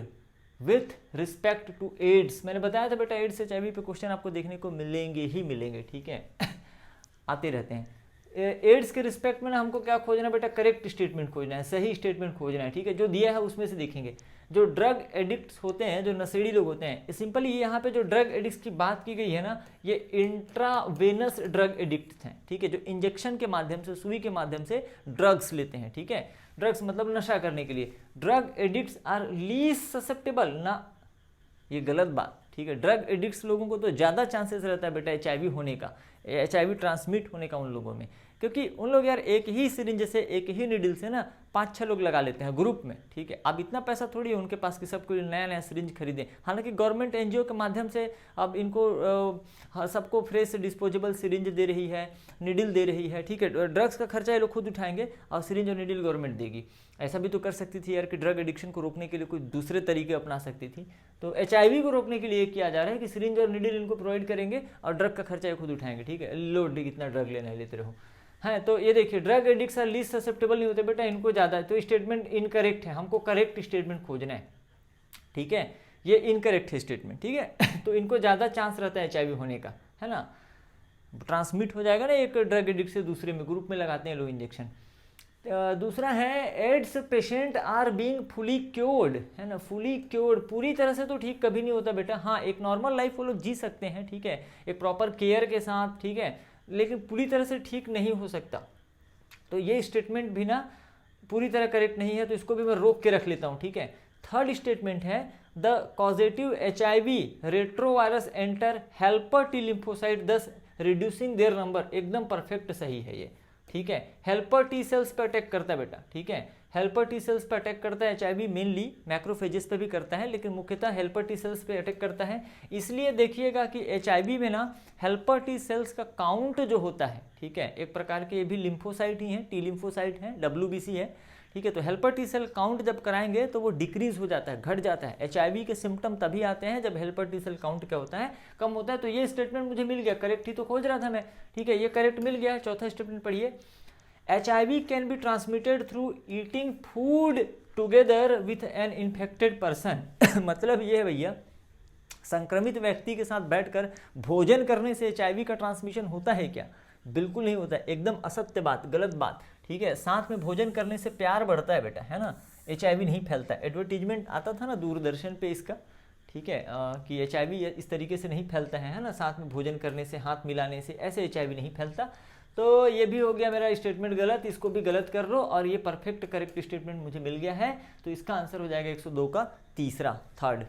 with respect to AIDS. मैंने बताया था बेटा एड्स HIV पे क्वेश्चन आपको देखने को मिलेंगे ही मिलेंगे, ठीक है। आते रहते हैं। एड्स के रिस्पेक्ट में ना हमको क्या खोजना है बेटा, करेक्ट स्टेटमेंट खोजना है, सही स्टेटमेंट खोजना है, ठीक है। जो दिया है उसमें से देखेंगे। जो ड्रग एडिक्ट्स होते हैं, जो नशेड़ी लोग होते हैं, सिंपली यहाँ पे जो ड्रग एडिक्ट्स की बात की गई है ना, ये इंट्रावेनस ड्रग एडिक्ट्स हैं, ठीक है। जो इंजेक्शन के माध्यम से, सुई के माध्यम से ड्रग्स लेते हैं, ठीक है। ड्रग्स मतलब नशा करने के लिए। Drug addicts are least susceptible ना, ये गलत बात, ठीक है। ड्रग एडिक्ट्स लोगों को तो ज़्यादा चांसेस रहता है बेटा HIV होने का, HIV ट्रांसमिट होने का उन लोगों में, क्योंकि उन लोग यार एक ही सिरिंज से, एक ही निडल से ना 5-6 लोग लगा लेते हैं ग्रुप में, ठीक है। अब इतना पैसा थोड़ी है उनके पास कि सबको नया नया सिरिंज खरीदें। हालांकि गवर्नमेंट NGO के माध्यम से अब इनको सबको फ्रेश डिस्पोजेबल सिरिंज दे रही है, निडल दे रही है, ठीक है। ड्रग्स का खर्चा ये लोग खुद उठाएंगे और सिरिंज और निडल गवर्नमेंट देगी। ऐसा भी तो कर सकती थी यार कि ड्रग एडिक्शन को रोकने के लिए कोई दूसरे तरीके अपना सकती थी। तो HIV को रोकने के लिए किया जा रहा है कि सिरिंज और निडल इनको प्रोवाइड करेंगे और ड्रग का खर्चा ये खुद उठाएंगे, ठीक है। लो इतना ड्रग लेना है, लेते रहो। है तो ये देखिए drug addicts are least susceptible नहीं होते बेटा, इनको ज़्यादा है। तो स्टेटमेंट इनकरेक्ट है, हमको करेक्ट स्टेटमेंट खोजना है, ठीक है। ये इनकरेक्ट है स्टेटमेंट, ठीक है। तो इनको ज़्यादा चांस रहता है HIV होने का, है ना। ट्रांसमिट हो जाएगा ना एक ड्रग एडिक्ट से दूसरे में, ग्रुप में लगाते हैं लोग इंजेक्शन। दूसरा है AIDS patient are being fully cured, है ना। फुली क्योर्ड पूरी तरह से तो ठीक कभी नहीं होता बेटा। हाँ, एक नॉर्मल लाइफ वो लोग जी सकते हैं, ठीक है, एक प्रॉपर केयर के साथ, ठीक है, लेकिन पूरी तरह से ठीक नहीं हो सकता। तो ये स्टेटमेंट भी ना पूरी तरह करेक्ट नहीं है, तो इसको भी मैं रोक के रख लेता हूँ, ठीक है। थर्ड स्टेटमेंट है the causative HIV retrovirus enter helper T lymphocyte दस रिड्यूसिंग देयर नंबर, एकदम परफेक्ट सही है ये, ठीक है। हेल्पर T सेल्स पे अटैक करता है बेटा, ठीक है। हेल्पर T सेल्स पे अटैक करता है HIV, मेनली मैक्रोफेजेस पे भी करता है, लेकिन मुख्यतः हेल्पर T सेल्स पे अटैक करता है। इसलिए देखिएगा कि HIV में ना हेल्पर T सेल्स का काउंट जो होता है, ठीक है, एक प्रकार के ये भी लिम्फोसाइट ही हैं, T लिम्फोसाइट हैं, WBC है, ठीक है। तो हेल्पर T सेल काउंट जब कराएंगे तो वो डिक्रीज हो जाता है, घट जाता है। HIV के सिम्टम तभी आते हैं जब हेल्पर T सेल काउंट क्या होता है, कम होता है। तो ये स्टेटमेंट मुझे मिल गया, करेक्ट ही तो खोज रहा था मैं, ठीक है। ये करेक्ट मिल गया। चौथा स्टेटमेंट पढ़िए, HIV can be transmitted through eating food together with an infected person. मतलब ये है भैया, संक्रमित व्यक्ति के साथ बैठकर भोजन करने से HIV का ट्रांसमिशन होता है क्या? बिल्कुल नहीं होता है, एकदम असत्य बात, गलत बात, ठीक है। साथ में भोजन करने से प्यार बढ़ता है बेटा, है ना, HIV नहीं फैलता। एडवर्टीजमेंट आता था ना दूरदर्शन पे इसका, ठीक है, कि HIV इस तरीके से नहीं फैलता है ना, साथ में भोजन करने से, हाथ मिलाने से, ऐसे HIV नहीं फैलता। तो ये भी हो गया मेरा स्टेटमेंट गलत, इसको भी गलत कर लो, और ये परफेक्ट करेक्ट स्टेटमेंट मुझे मिल गया है। तो इसका आंसर हो जाएगा 102 का तीसरा, थर्ड,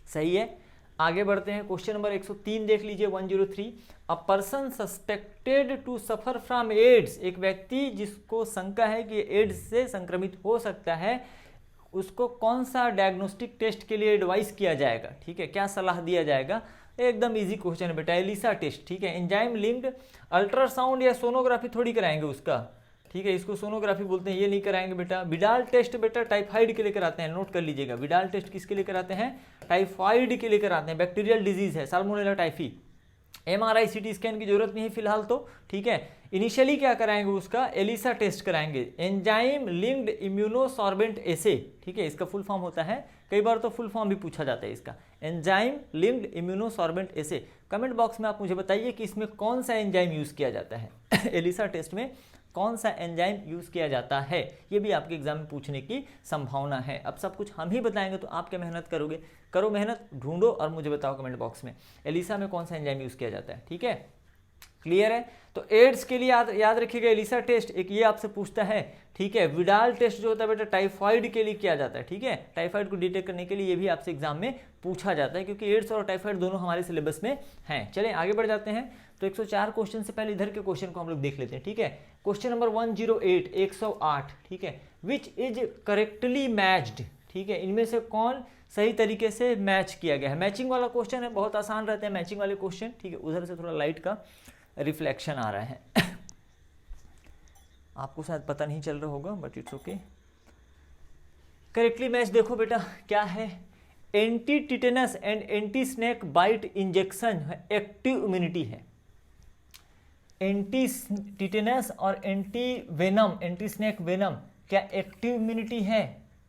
सही है। आगे बढ़ते हैं, क्वेश्चन नंबर 103 देख लीजिए, 103। A person suspected to suffer from AIDS, एक व्यक्ति जिसको शंका है कि एड्स से संक्रमित हो सकता है, उसको कौन सा डायग्नोस्टिक टेस्ट के लिए एडवाइस किया जाएगा, ठीक है, क्या सलाह दिया जाएगा? एकदम इजी क्वेश्चन है बेटा, एलिसा टेस्ट, ठीक है। एंजाइम लिंक्ड अल्ट्रासाउंड या सोनोग्राफी थोड़ी कराएंगे उसका, ठीक है, इसको सोनोग्राफी बोलते हैं, ये नहीं कराएंगे बेटा। विडाल टेस्ट बेटा टाइफाइड के लिए कराते हैं, नोट कर लीजिएगा। विडाल टेस्ट किसके लिए कराते हैं? टाइफाइड के लिए कराते हैं, बैक्टीरियल डिजीज है, salmonella typhi. MRI CT scan की जरूरत नहीं है फिलहाल तो, ठीक है। इनिशियली क्या कराएंगे उसका? एलिसा टेस्ट कराएंगे, एंजाइम लिंक्ड इम्यूनोसॉर्बेंट एसे, ठीक है, इसका फुल फॉर्म होता है, कई बार तो फुल फॉर्म भी पूछा जाता है इसका, एंजाइम लिंक्ड इम्यूनोसॉर्बेंट एसे। कमेंट बॉक्स में आप मुझे बताइए कि इसमें कौन सा एंजाइम यूज किया जाता है एलिसा टेस्ट में कौन सा एंजाइम यूज़ किया जाता है, ये भी आपके एग्जाम में पूछने की संभावना है। अब सब कुछ हम ही बताएंगे तो आप क्या मेहनत करोगे? करो मेहनत, ढूंढो और मुझे बताओ कमेंट बॉक्स में एलिसा में कौन सा एंजाइम यूज़ किया जाता है, ठीक है, क्लियर है। तो एड्स के लिए याद रखिएगा एलिसा टेस्ट, एक ये आपसे पूछता है, ठीक है। विडाल टेस्ट जो होता है बेटा टाइफाइड के लिए किया जाता है, ठीक है, टाइफाइड को डिटेक्ट करने के लिए ये भी आपसे एग्जाम में पूछा जाता है, क्योंकि एड्स और टाइफाइड दोनों हमारे सिलेबस में हैं। चलें आगे बढ़ जाते हैं। तो 104 क्वेश्चन से पहले इधर के क्वेश्चन को हम लोग देख लेते हैं, ठीक है। क्वेश्चन नंबर 108, 108, ठीक है। विच इज करेक्टली मैच्ड, ठीक है, इनमें से कौन सही तरीके से मैच किया गया है? मैचिंग वाला क्वेश्चन है, बहुत आसान रहते हैं मैचिंग वाले क्वेश्चन, ठीक है। उधर से थोड़ा लाइट का रिफ्लेक्शन आ रहा है आपको शायद पता नहीं चल रहा होगा but it's okay. Correctly match देखो बेटा क्या है, anti tetanus and anti snake bite injection active immunity है। एंटी टिटेनस और anti venom, anti snake venom क्या एक्टिव इम्यूनिटी है?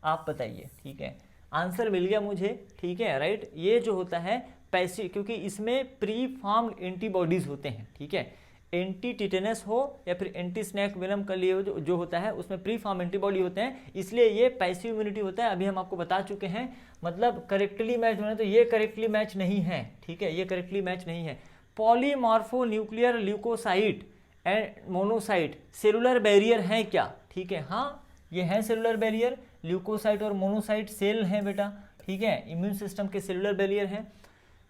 आप बताइए। ठीक है, आंसर मिल गया मुझे। ठीक है, राइट। ये जो होता है पैसिव, क्योंकि इसमें प्री फॉर्म्ड एंटीबॉडीज होते हैं। ठीक है, एंटी टिटेनस हो या फिर एंटी स्नेक वेनम का लिए जो होता है उसमें प्री फॉर्म एंटीबॉडी होते हैं, इसलिए ये पैसिव इम्यूनिटी होता है। अभी हम आपको बता चुके हैं। मतलब करेक्टली मैच होना, तो ये करेक्टली मैच नहीं है। ठीक है, ये करेक्टली मैच नहीं है। Polymorphonuclear leucocyte and monocyte cellular barrier हैं क्या? ठीक है, हाँ ये है सेलुलर बैरियर। ल्यूकोसाइट और मोनोसाइट सेल हैं बेटा। ठीक है, इम्यून सिस्टम के सेलुलर बैरियर हैं।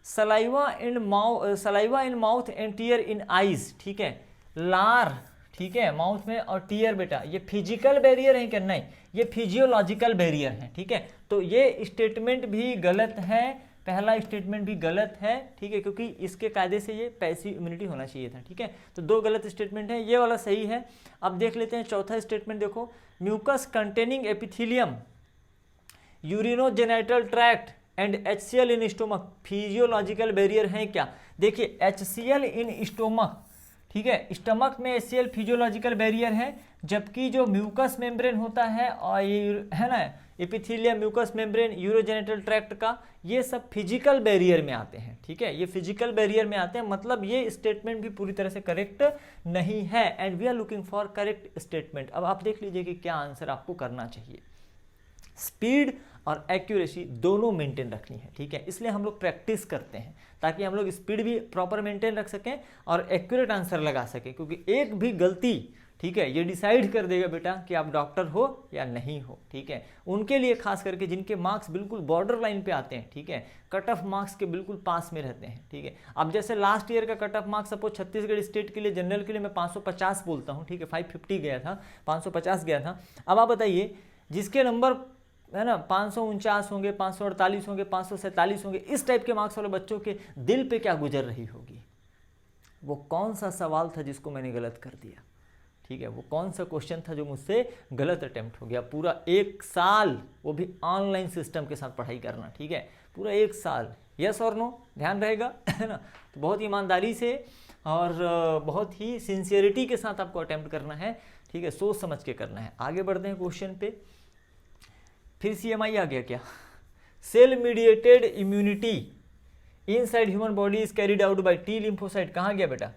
Saliva in mouth and tear in eyes. ठीक है, लार, ठीक है, माउथ में और टीयर बेटा ये फिजिकल बैरियर है क्या? नहीं, ये फिजियोलॉजिकल बैरियर है। ठीक है, तो ये स्टेटमेंट भी गलत है, पहला स्टेटमेंट भी गलत है। ठीक है, क्योंकि इसके कायदे से ये पैसिव इम्यूनिटी होना चाहिए था। ठीक है, तो दो गलत स्टेटमेंट है, ये वाला सही है। अब देख लेते हैं चौथा स्टेटमेंट। देखो, mucus containing epithelium, urinogenital tract and HCl in stomach physiological barrier है क्या? देखिए HCl इन स्टोमक, ठीक है, स्टमक में HCl फिजियोलॉजिकल बैरियर है, जबकि जो म्यूकस मेम्ब्रेन होता है और ये है ना epithelium, mucus membrane, urogenital tract का, ये सब फिजिकल बैरियर में आते हैं। ठीक है, ये फिजिकल बैरियर में आते हैं। मतलब ये स्टेटमेंट भी पूरी तरह से करेक्ट नहीं है and we are looking for correct statement. अब आप देख लीजिए कि क्या आंसर आपको करना चाहिए। स्पीड और एक्यूरेसी दोनों मेंटेन रखनी है। ठीक है, इसलिए हम लोग प्रैक्टिस करते हैं ताकि हम लोग स्पीड भी प्रॉपर मेंटेन रख सकें और एक्यूरेट आंसर लगा सकें, क्योंकि एक भी गलती, ठीक है, ये डिसाइड कर देगा बेटा कि आप डॉक्टर हो या नहीं हो। ठीक है, उनके लिए खास करके जिनके मार्क्स बिल्कुल बॉर्डर लाइन पे आते हैं, ठीक है, कट ऑफ मार्क्स के बिल्कुल पास में रहते हैं। ठीक है, अब जैसे लास्ट ईयर का cut off marks suppose Chhattisgarh state के लिए जनरल के लिए मैं 550 बोलता हूँ। ठीक है, 550 गया था, 550 गया था। अब आप बताइए जिसके नंबर है ना 549 होंगे, 548 होंगे, 547 होंगे, इस टाइप के मार्क्स वाले बच्चों के दिल पे क्या गुजर रही होगी? वो कौन सा सवाल था जिसको मैंने गलत कर दिया? ठीक है, वो कौन सा क्वेश्चन था जो मुझसे गलत अटेम्प्ट हो गया? पूरा एक साल, वो भी ऑनलाइन सिस्टम के साथ पढ़ाई करना। ठीक है, पूरा एक साल, यस और नो, ध्यान रहेगा है ना। तो बहुत ईमानदारी से और बहुत ही सिंसियरिटी के साथ आपको अटेम्प्ट करना है। ठीक है, सोच समझ के करना है। आगे बढ़ते हैं क्वेश्चन पे। फिर CMI आ गया क्या? Cell mediated immunity inside human body is carried out by T lymphocyte. कहाँ गया बेटा?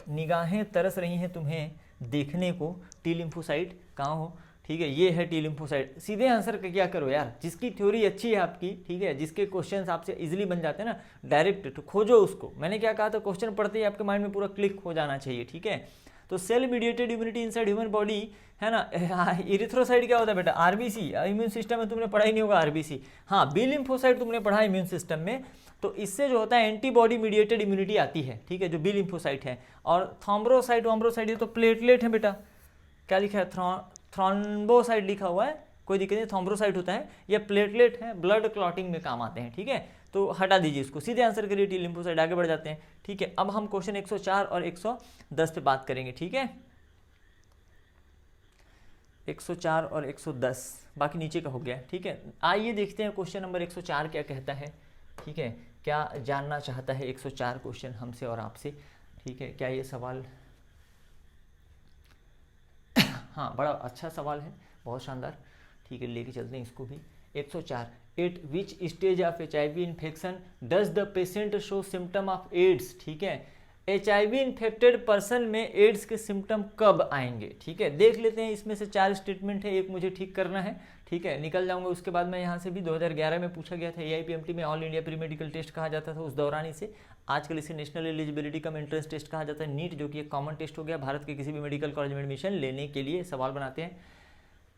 निगाहें तरस रही हैं तुम्हें देखने को, टी लिम्फोसाइट कहाँ हो? ठीक है, ये है टी लिम्फोसाइट। सीधे आंसर क्या करो यार, जिसकी थ्योरी अच्छी है आपकी, ठीक है, जिसके क्वेश्चंस आपसे इजीली बन जाते हैं ना डायरेक्ट, तो खोजो उसको। मैंने क्या कहा था, क्वेश्चन पढ़ते ही आपके माइंड में पूरा क्लिक हो जाना चाहिए। ठीक है, तो cell mediated immunity inside human body है ना। इरिथ्रोसाइट क्या होता है बेटा? RBC, इम्यून सिस्टम में तुमने पढ़ा ही नहीं होगा RBC। हाँ, बी लिम्फोसाइट तुमने पढ़ा इम्यून सिस्टम में। तो इससे जो होता है एंटीबॉडी मीडिएटेड इम्यूनिटी आती है। ठीक है, जो बी लिम्फोसाइट है। और थ्रोम्बोसाइट, वॉम्ब्रोसाइट, ये तो प्लेटलेट है बेटा। क्या लिखा है? थ्रोम्बोसाइट लिखा हुआ है, कोई दिक्कत नहीं, थ्रोम्बोसाइट होता है। ये प्लेटलेट है, ब्लड क्लॉटिंग में काम आते हैं। ठीक है, तो हटा दीजिए इसको, सीधे आंसर करिए टी लिम्फोसाइट। आगे बढ़ जाते हैं। ठीक है, अब हम क्वेश्चन 104 और 110 पे बात करेंगे। ठीक है, 104 और 110, बाकी नीचे का हो गया। ठीक है, आइए देखते हैं क्वेश्चन नंबर 104 क्या कहता है। ठीक है, क्या जानना चाहता है 104 क्वेश्चन हमसे और आपसे? ठीक है, क्या ये सवाल हाँ, बड़ा अच्छा सवाल है, बहुत शानदार। ठीक है, लेके चलते हैं इसको भी। 104, at which stage of HIV infection does the patient show symptom of AIDS? ठीक है, HIV इन्फेक्टेड पर्सन में एड्स के सिम्टम कब आएंगे? ठीक है, देख लेते हैं। इसमें से 4 स्टेटमेंट है, एक मुझे ठीक करना है। ठीक है, निकल जाऊंगा। उसके बाद मैं यहाँ से भी 2011 में पूछा गया था, AIPMT में all India pre medical test कहा जाता था उस दौरान इसे। आजकल इसे national eligibility cum entrance test कहा जाता है, नीट, जो कि एक कॉमन टेस्ट हो गया भारत के किसी भी मेडिकल कॉलेज में एडमिशन लेने के लिए सवाल बनाते हैं।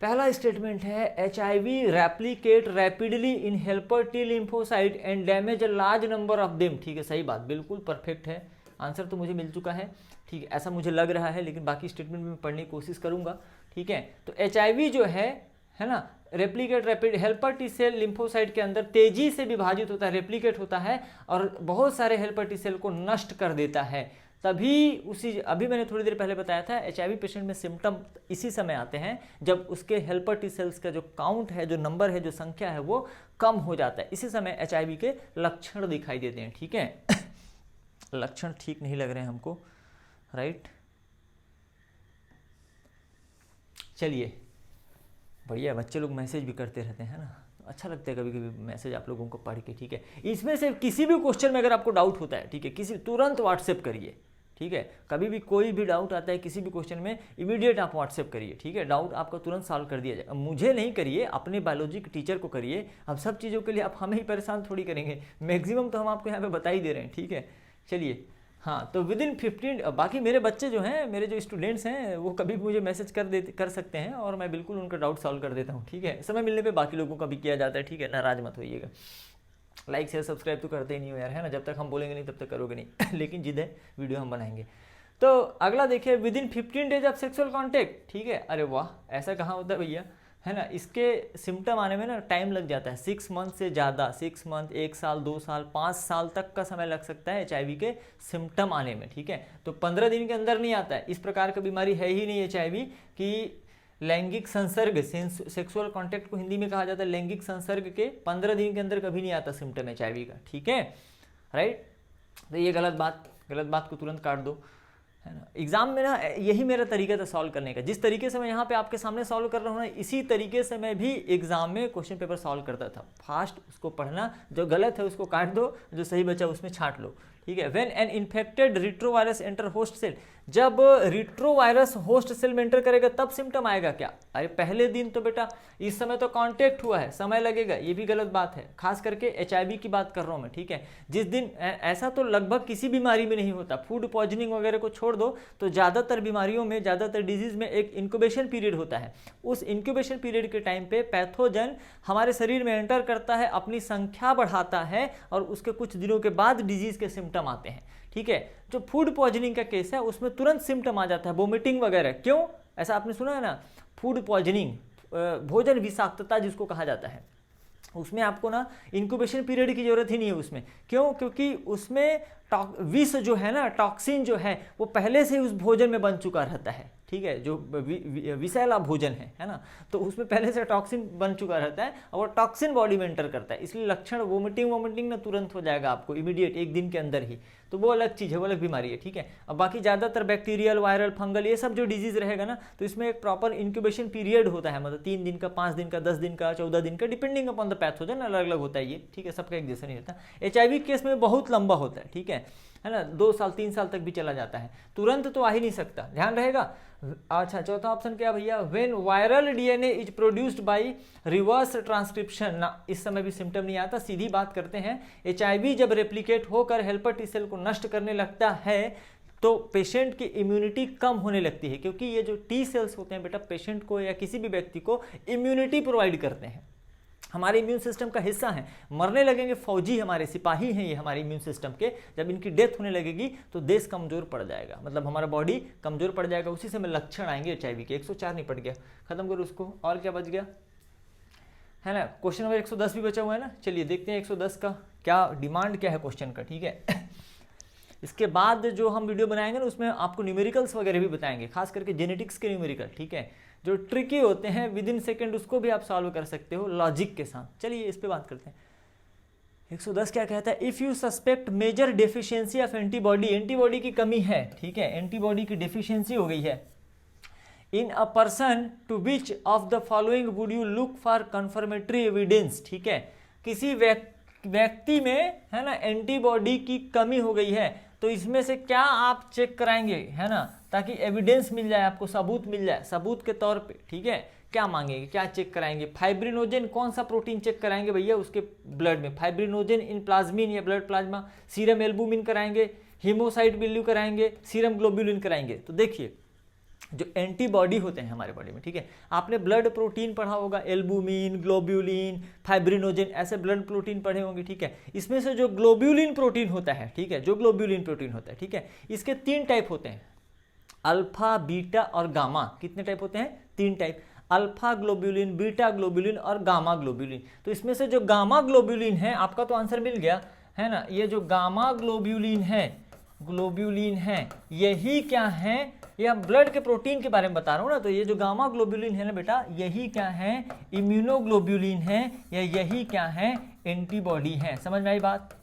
पहला स्टेटमेंट है HIV replicate rapidly in helper T lymphocyte and damage a large number of them. ठीक है, सही बात, बिल्कुल परफेक्ट है। आंसर तो मुझे मिल चुका है। ठीक है, ऐसा मुझे लग रहा है, लेकिन बाकी स्टेटमेंट में पढ़ने की कोशिश करूंगा। ठीक है, तो HIV जो है ना, replicate rapid helper T cell lymphocyte के अंदर तेजी से विभाजित होता है, रेप्लिकेट होता है और बहुत सारे हेल्पर टी सेल को नष्ट कर देता है। तभी अभी मैंने थोड़ी देर पहले बताया था HIV पेशेंट में सिम्टम इसी समय आते हैं जब उसके हेल्पर टी सेल्स का जो काउंट है, जो नंबर है, जो संख्या है वो कम हो जाता है। इसी समय HIV के लक्षण दिखाई देते हैं। ठीक है लक्षण ठीक नहीं लग रहे हैं हमको, राइट। चलिए बढ़िया, बच्चे लोग मैसेज भी करते रहते हैं ना, अच्छा लगता है कभी कभी मैसेज आप लोगों को पढ़ के। ठीक है इसमें से किसी भी क्वेश्चन में अगर आपको डाउट होता है, ठीक है, किसी तुरंत व्हाट्सएप करिए। ठीक है कभी भी कोई भी डाउट आता है किसी भी क्वेश्चन में, इमीडिएट आप व्हाट्सएप करिए। ठीक है डाउट आपका तुरंत सॉल्व कर दिया जाएगा। मुझे नहीं करिए, अपने बायोलॉजी के टीचर को करिए। अब सब चीज़ों के लिए आप हमें ही परेशान थोड़ी करेंगे, मैक्सिमम तो हम आपको यहाँ पे बता ही दे रहे हैं। ठीक है चलिए हाँ, तो विद इन 15 बाकी मेरे बच्चे जो हैं, मेरे जो स्टूडेंट्स हैं, वो कभी भी मुझे मैसेज कर सकते हैं और मैं बिल्कुल उनका डाउट सॉल्व कर देता हूँ। ठीक है समय मिलने पे बाकी लोगों का भी किया जाता है। ठीक है नाराज मत होइएगा। लाइक शेयर सब्सक्राइब तो करते ही नहीं हो यार, है ना, जब तक हम बोलेंगे नहीं तब तक करोगे नहीं लेकिन जिद है, वीडियो हम बनाएंगे। तो अगला देखिए, with in 15 days of sexual contact. ठीक है अरे वाह, ऐसा कहाँ होता है भैया, है ना। इसके सिम्टम आने में ना टाइम लग जाता है, 6 मंथ से ज़्यादा, 6 मंथ, 1 साल, 2 साल, 5 साल तक का समय लग सकता है HIV के सिम्टम आने में। ठीक है तो 15 दिन के अंदर नहीं आता है। इस प्रकार की बीमारी है ही नहीं HIV की लैंगिक संसर्ग, सेक्सुअल कॉन्टैक्ट को हिंदी में कहा जाता है लैंगिक संसर्ग के 15 दिन के अंदर कभी नहीं आता सिम्टम HIV का। ठीक है राइट। तो ये गलत बात को तुरंत काट दो, है ना। एग्जाम में ना यही मेरा तरीका था सॉल्व करने का। जिस तरीके से मैं यहाँ पे आपके सामने सॉल्व कर रहा हूँ ना, इसी तरीके से मैं भी एग्जाम में क्वेश्चन पेपर सॉल्व करता था। फास्ट उसको पढ़ना, जो गलत है उसको काट दो, जो सही बचा उसमें छांट लो। ठीक है when an infected retrovirus enter host cell, जब रिट्रोवायरस होस्ट सेल में एंटर करेगा तब सिम्टम आएगा क्या? अरे पहले दिन तो बेटा इस समय तो कांटेक्ट हुआ है, समय लगेगा, ये भी गलत बात है। खास करके HIV की बात कर रहा हूँ मैं। ठीक है जिस दिन ऐसा तो लगभग किसी बीमारी में नहीं होता, फूड पॉइजनिंग वगैरह को छोड़ दो तो ज़्यादातर बीमारियों में, ज़्यादातर डिजीज में एक इंक्यूबेशन पीरियड होता है। उस इंक्यूबेशन पीरियड के टाइम पे पैथोजन हमारे शरीर में एंटर करता है, अपनी संख्या बढ़ाता है और उसके कुछ दिनों के बाद डिजीज के सिम्टम आते हैं। ठीक है जो फूड पॉइजनिंग का केस है उसमें तुरंत सिम्टम आ जाता है, वोमिटिंग वगैरह। क्यों? ऐसा आपने सुना है ना, फूड पॉइजनिंग, भोजन विषाक्तता जिसको कहा जाता है, उसमें आपको ना इंक्यूबेशन पीरियड की जरूरत ही नहीं है उसमें। क्यों? क्योंकि उसमें विष जो है ना, टॉक्सिन जो है, वो पहले से उस भोजन में बन चुका रहता है। ठीक है जो विषैला भोजन है ना, तो उसमें पहले से टॉक्सिन बन चुका रहता है और वो टॉक्सिन बॉडी में एंटर करता है। इसलिए लक्षण वोमिटिंग ना तुरंत हो जाएगा आपको, इमीडिएट, एक दिन के अंदर ही। तो वो अलग चीज़ है, वो अलग बीमारी है। ठीक है अब बाकी ज़्यादातर बैक्टीरियल, वायरल, फंगल, ये सब जो डिजीज रहेगा ना, तो इसमें एक प्रॉपर इंक्यूबेशन पीरियड होता है, मतलब 3 दिन का, 5 दिन का, 10 दिन का, 14 दिन का, डिपेंडिंग अपॉन द पैथोजन, अलग अलग होता है ये। ठीक है सबका एक जैसा नहीं होता। HIV केस में बहुत लंबा होता है। ठीक है ना, 2 साल 3 साल तक भी चला जाता है, तुरंत तो आ ही नहीं सकता, ध्यान रहेगा। अच्छा चौथा ऑप्शन क्या भैया, when viral DNA is produced by reverse transcription ना, इस समय भी सिम्टम नहीं आता। सीधी बात करते हैं, HIV जब रेप्लिकेट होकर हेल्पर टी सेल को नष्ट करने लगता है तो पेशेंट की इम्यूनिटी कम होने लगती है, क्योंकि ये जो टी सेल्स होते हैं बेटा, पेशेंट को या किसी भी व्यक्ति को इम्यूनिटी प्रोवाइड करते हैं, हमारे इम्यून सिस्टम का हिस्सा है। मरने लगेंगे फौजी, हमारे सिपाही हैं ये हमारे इम्यून सिस्टम के, जब इनकी डेथ होने लगेगी तो देश कमजोर पड़ जाएगा, मतलब हमारा बॉडी कमजोर पड़ जाएगा। उसी से में लक्षण आएंगे HIV के। 104 नहीं पड़ गया, खत्म करो उसको। और क्या बच गया, है ना, क्वेश्चन नंबर 110 भी बचा हुआ है ना। चलिए देखते हैं 110 का क्या डिमांड क्या है क्वेश्चन का। ठीक है इसके बाद जो हम वीडियो बनाएंगे ना, उसमें आपको न्यूमेरिकल्स वगैरह भी बताएंगे, खास करके जेनेटिक्स के न्यूमेरिकल। ठीक है जो ट्रिकी होते हैं विद इन सेकेंड, उसको भी आप सॉल्व कर सकते हो लॉजिक के साथ। चलिए इस पे बात करते हैं। 110 क्या कहता है, if you suspect major deficiency of antibody, antibody की कमी है। ठीक है एंटीबॉडी की डेफिशिएंसी हो गई है in a person, to which of the following would you look for confirmatory evidence. ठीक है किसी व्यक्ति में, है ना, एंटीबॉडी की कमी हो गई है, तो इसमें से क्या आप चेक कराएंगे, है ना, ताकि एविडेंस मिल जाए आपको, सबूत मिल जाए, सबूत के तौर पे। ठीक है क्या मांगेंगे, क्या चेक कराएंगे? फाइब्रिनोजेन, कौन सा प्रोटीन चेक कराएंगे भैया उसके ब्लड में? फाइब्रिनोजेन इन प्लाज्मिन या ब्लड प्लाज्मा, सीरम एल्बुमिन कराएंगे, हीमोसाइट वैल्यू कराएंगे, सीरम ग्लोब्यूलिन कराएंगे। तो देखिए जो एंटीबॉडी होते हैं हमारे बॉडी में, ठीक है, आपने ब्लड प्रोटीन पढ़ा होगा, एल्बुमिन, ग्लोब्यूलिन, फाइब्रिनोजेन, ऐसे ब्लड प्रोटीन पढ़े होंगे। ठीक है इसमें से जो ग्लोब्यूलिन प्रोटीन होता है, ठीक है, जो ग्लोब्यूलिन प्रोटीन होता है, ठीक है, इसके 3 टाइप होते हैं, अल्फा, बीटा और गामा। कितने टाइप होते हैं? 3 type, alpha globulin, beta globulin और गामा ग्लोब्यूलिन। तो इसमें से जो गामा ग्लोब्यूलिन है, आपका तो आंसर मिल गया, है ना, ये जो गामा ग्लोब्यूलिन है ग्लोब्यूलिन हैं। यही क्या हैं, ये ब्लड के प्रोटीन के बारे में बता रहा हूँ ना, तो ये जो गामा ग्लोब्यूलिन है ना बेटा, यही क्या है, इम्यूनोग्लोब्यूलिन है, या यही क्या है, एंटीबॉडी है। समझ में आई बात?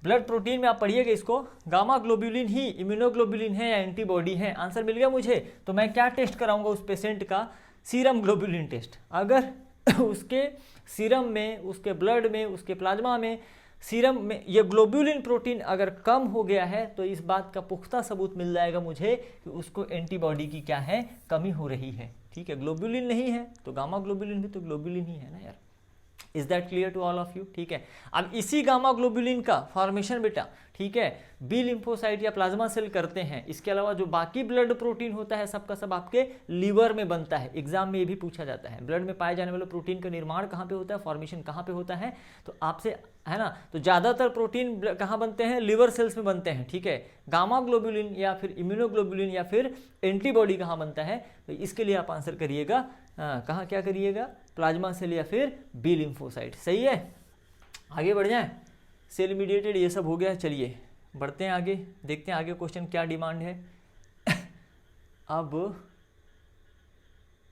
ब्लड प्रोटीन में आप पढ़िएगा इसको, गामा ग्लोब्यूलिन ही इम्यूनोग्लोब्यूलिन है या एंटीबॉडी है। आंसर मिल गया मुझे। तो मैं क्या टेस्ट कराऊंगा उस पेशेंट का, सीरम ग्लोब्यूलिन टेस्ट। अगर उसके सीरम में, उसके ब्लड में, उसके प्लाज्मा में, सीरम में ये ग्लोब्यूलिन प्रोटीन अगर कम हो गया है, तो इस बात का पुख्ता सबूत मिल जाएगा मुझे कि उसको एंटीबॉडी की क्या है, कमी हो रही है। ठीक है, ग्लोब्यूलिन नहीं है तो गामा ग्लोब्यूलिन भी तो ग्लोब्यूलिन ही है ना यार। Is that clear to all of you? ठीक है, अब इसी गामा ग्लोब्यूलिन का फॉर्मेशन बेटा, ठीक है, बी लिम्फोसाइट या प्लाज्मा सेल करते हैं। इसके अलावा जो बाकी ब्लड प्रोटीन होता है सबका सब आपके लीवर में बनता है। एग्जाम में ये भी पूछा जाता है, ब्लड में पाए जाने वाले प्रोटीन का निर्माण कहाँ पे होता है, फॉर्मेशन कहाँ पे होता है, तो आपसे है ना। तो ज़्यादातर प्रोटीन कहाँ बनते हैं, लिवर सेल्स में बनते हैं। ठीक है, गामा ग्लोब्यूलिन या फिर इम्यूनोग्लोब्यूलिन या फिर एंटीबॉडी कहाँ बनता है, तो इसके लिए आप आंसर करिएगा कहाँ, क्या करिएगा, प्लाज्मा सेल या फिर बी लिम्फोसाइट। सही है, आगे बढ़ जाएं। सेल मीडिएटेड ये सब हो गया, चलिए बढ़ते हैं आगे, देखते हैं आगे क्वेश्चन क्या डिमांड है। अब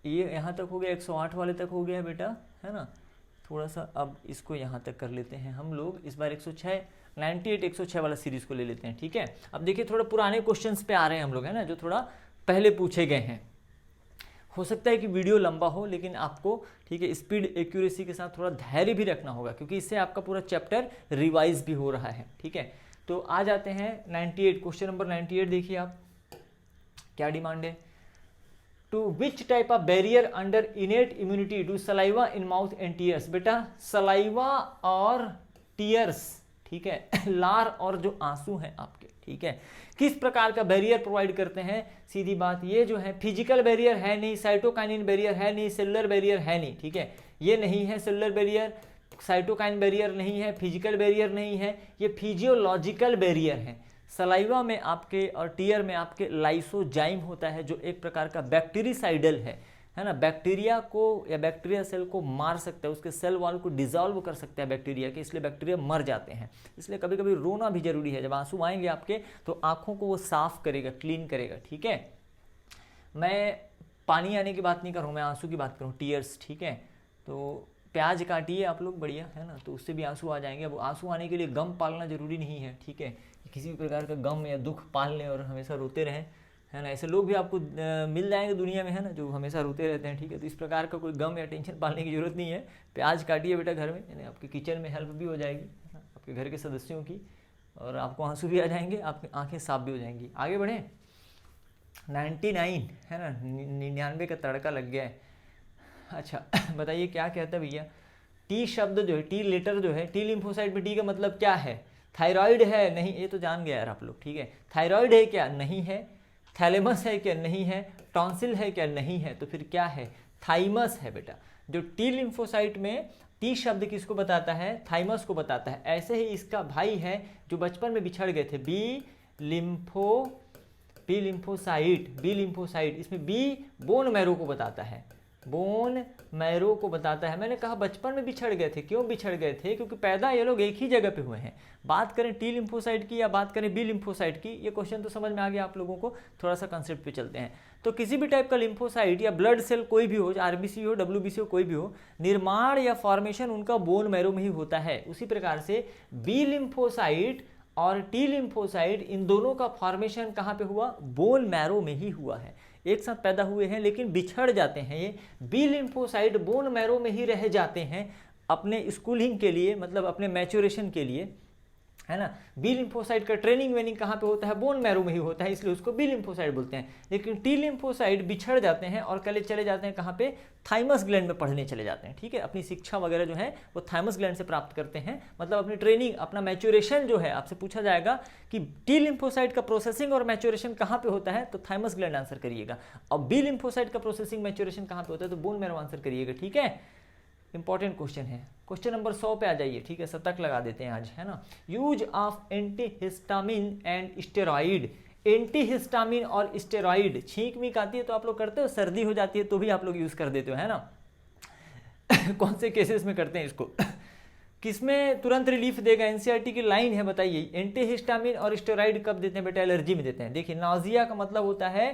ये यहाँ तक हो गया, 108 वाले तक हो गया बेटा, है ना। थोड़ा सा अब इसको यहाँ तक कर लेते हैं हम लोग, इस बार 106 98 106 वाला सीरीज़ को ले लेते हैं। ठीक है, अब देखिए थोड़ा पुराने क्वेश्चंस पे आ रहे हैं हम लोग, है ना, जो थोड़ा पहले पूछे गए हैं। हो सकता है कि वीडियो लंबा हो, लेकिन आपको, ठीक है, स्पीड एक्यूरेसी के साथ थोड़ा धैर्य भी रखना होगा, क्योंकि इससे आपका पूरा चैप्टर रिवाइज भी हो रहा है। ठीक है, तो आ जाते हैं 98, क्वेश्चन नंबर 98 देखिए आप, क्या डिमांड है। To which type of barrier under innate immunity do saliva in mouth and tears. बेटा सलाइवा और टीयर्स, ठीक है, लार और जो आंसू हैं आपके, ठीक है, किस प्रकार का बैरियर प्रोवाइड करते हैं। सीधी बात, ये जो है फिजिकल बैरियर है नहीं, साइटोकाइनिन बैरियर है नहीं, सेलुलर बैरियर है नहीं। ठीक है, ये नहीं है सेलुलर बैरियर, साइटोकाइन बैरियर नहीं है, फिजिकल बैरियर नहीं है, ये फिजियोलॉजिकल बैरियर है। सलाइवा में आपके और टीयर में आपके लाइसोजाइम होता है, जो एक प्रकार का बैक्टीरिसाइडल है ना, बैक्टीरिया को या बैक्टीरिया सेल को मार सकता है, उसके सेल वॉल को डिसॉल्व कर सकता है बैक्टीरिया के, इसलिए बैक्टीरिया मर जाते हैं। इसलिए कभी कभी रोना भी जरूरी है, जब आंसू आएंगे आपके तो आंखों को वो साफ करेगा, क्लीन करेगा। ठीक है, मैं पानी आने की बात नहीं कर रहा हूँ, मैं आंसू की बात करूँ, टीयर्स। ठीक है, तो प्याज काटिए आप लोग, बढ़िया, है ना, तो उससे भी आंसू आ जाएंगे। अब आंसू आने के लिए गम पालना जरूरी नहीं है। ठीक है, किसी भी प्रकार का गम या दुख पाल लें और हमेशा रोते रहें, है ना, ऐसे लोग भी आपको मिल जाएंगे दुनिया में, है ना, जो हमेशा रोते रहते हैं। ठीक है, तो इस प्रकार का कोई गम या टेंशन पालने की जरूरत नहीं है। प्याज काटिए बेटा घर में, यानी आपके किचन में हेल्प भी हो जाएगी, है ना, आपके घर के सदस्यों की, और आपको आंसू भी आ जाएंगे, आपकी आंखें साफ भी हो जाएंगी। आगे बढ़ें, 99, है ना, 99 का तड़का लग गया है। अच्छा बताइए क्या कहता है भैया। टी शब्द जो है, टी लेटर जो है, टी लिम्फोसाइट में टी का मतलब क्या है। थायराइड है, नहीं, ये तो जान गया यार आप लोग। ठीक है, थायराइड है क्या, नहीं है। थैलेमस है क्या, नहीं है। टॉन्सिल है क्या, नहीं है। तो फिर क्या है, थाइमस है बेटा। जो टी लिम्फोसाइट में टी शब्द किसको बताता है, थाइमस को बताता है। ऐसे ही इसका भाई है जो बचपन में बिछड़ गए थे, बी लिम्फोसाइट, इसमें बी बोन मैरो को बताता है, बोन मैरो को बताता है। मैंने कहा बचपन में बिछड़ गए थे, क्यों बिछड़ गए थे, क्योंकि पैदा ये लोग एक ही जगह पे हुए हैं। बात करें टी लिम्फोसाइट की या बात करें बी लिम्फोसाइट की, ये क्वेश्चन तो समझ में आ गया आप लोगों को। थोड़ा सा कंसेप्ट पे चलते हैं। तो किसी भी टाइप का लिम्फोसाइट या ब्लड सेल कोई भी हो, आरबीसी हो, डब्ल्यूबीसी हो, कोई भी हो, निर्माण या फॉर्मेशन उनका बोन मैरो में ही होता है। उसी प्रकार से बी लिम्फोसाइट और टी लिम्फोसाइट, इन दोनों का फॉर्मेशन कहाँ पे हुआ, बोन मैरो में ही हुआ है। एक साथ पैदा हुए हैं लेकिन बिछड़ जाते हैं। ये बी लिम्फोसाइट बोन मैरो में ही रह जाते हैं अपने स्कूलिंग के लिए, मतलब अपने मैच्योरेशन के लिए, है ना। बी लिम्फोसाइट का ट्रेनिंग वेनिंग कहाँ पे होता है, बोन मैरो में ही होता है, इसलिए उसको बी लिम्फोसाइट बोलते हैं। लेकिन टी लिम्फोसाइट बिछड़ जाते हैं और चले जाते हैं कहाँ पे, थाइमस ग्लैंड में पढ़ने चले जाते हैं। ठीक है, अपनी शिक्षा वगैरह जो है वो थाइमस ग्लैंड से प्राप्त करते हैं, मतलब अपनी ट्रेनिंग, अपना मैच्योरेशन जो है। आपसे पूछा जाएगा कि टी लिम्फोसाइट का प्रोसेसिंग और मैच्योरेशन कहाँ पे होता है, तो थाइमस ग्लैंड आंसर करिएगा। और बी लिम्फोसाइट का प्रोसेसिंग मैच्योरेशन कहाँ पे होता है, तो बोन मैरो आंसर करिएगा। ठीक है, इंपॉर्टेंट क्वेश्चन है। क्वेश्चन नंबर 100 पे आ जाइए। ठीक है, शतक लगा देते हैं आज, है ना। Use of antihistamine and steroid. Antihistamine और स्टेरॉइड, छींक मीक आती है तो आप लोग करते हो, सर्दी हो जाती है तो भी आप लोग यूज कर देते हो, है ना। कौन से केसेस में करते हैं इसको। किसमें तुरंत रिलीफ देगा? एनसीईआरटी की लाइन है, बताइए। एंटीहिस्टामिन और स्टेरॉइड कब देते हैं बेटा? एलर्जी में देते हैं। देखिए नाजिया का मतलब होता है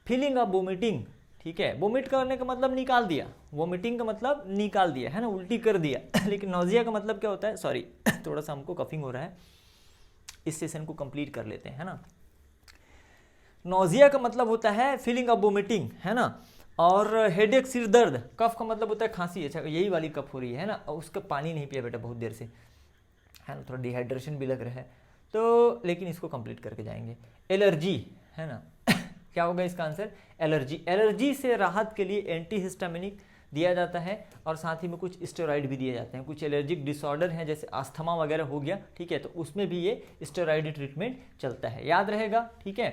फीलिंग ऑफ वोमिटिंग, ठीक है। वोमिट करने का मतलब निकाल दिया, वोमिटिंग का मतलब निकाल दिया है ना, उल्टी कर दिया। लेकिन नाजिया का मतलब क्या होता है? सॉरी थोड़ा सा हमको कफिंग हो रहा है, इस सेशन को कंप्लीट कर लेते हैं ना। नोजिया का मतलब होता है फीलिंग ऑफ वोमिटिंग, है ना। और हेडेक, सिर दर्द, कफ का मतलब होता है खांसी। अच्छा यही वाली कफ हो रही है ना, और उसका पानी नहीं पिया बेटा बहुत देर से, है ना, थोड़ा डिहाइड्रेशन भी लग रहा है तो, लेकिन इसको कंप्लीट करके जाएंगे। एलर्जी, है ना क्या होगा इसका आंसर? एलर्जी। एलर्जी से राहत के लिए एंटीहिस्टामिनिक दिया जाता है और साथ ही में कुछ स्टेरॉइड भी दिए जाते हैं। कुछ एलर्जिक डिसऑर्डर हैं जैसे अस्थमा वगैरह हो गया, ठीक है, तो उसमें भी ये स्टेरॉइड ट्रीटमेंट चलता है, याद रहेगा, ठीक है।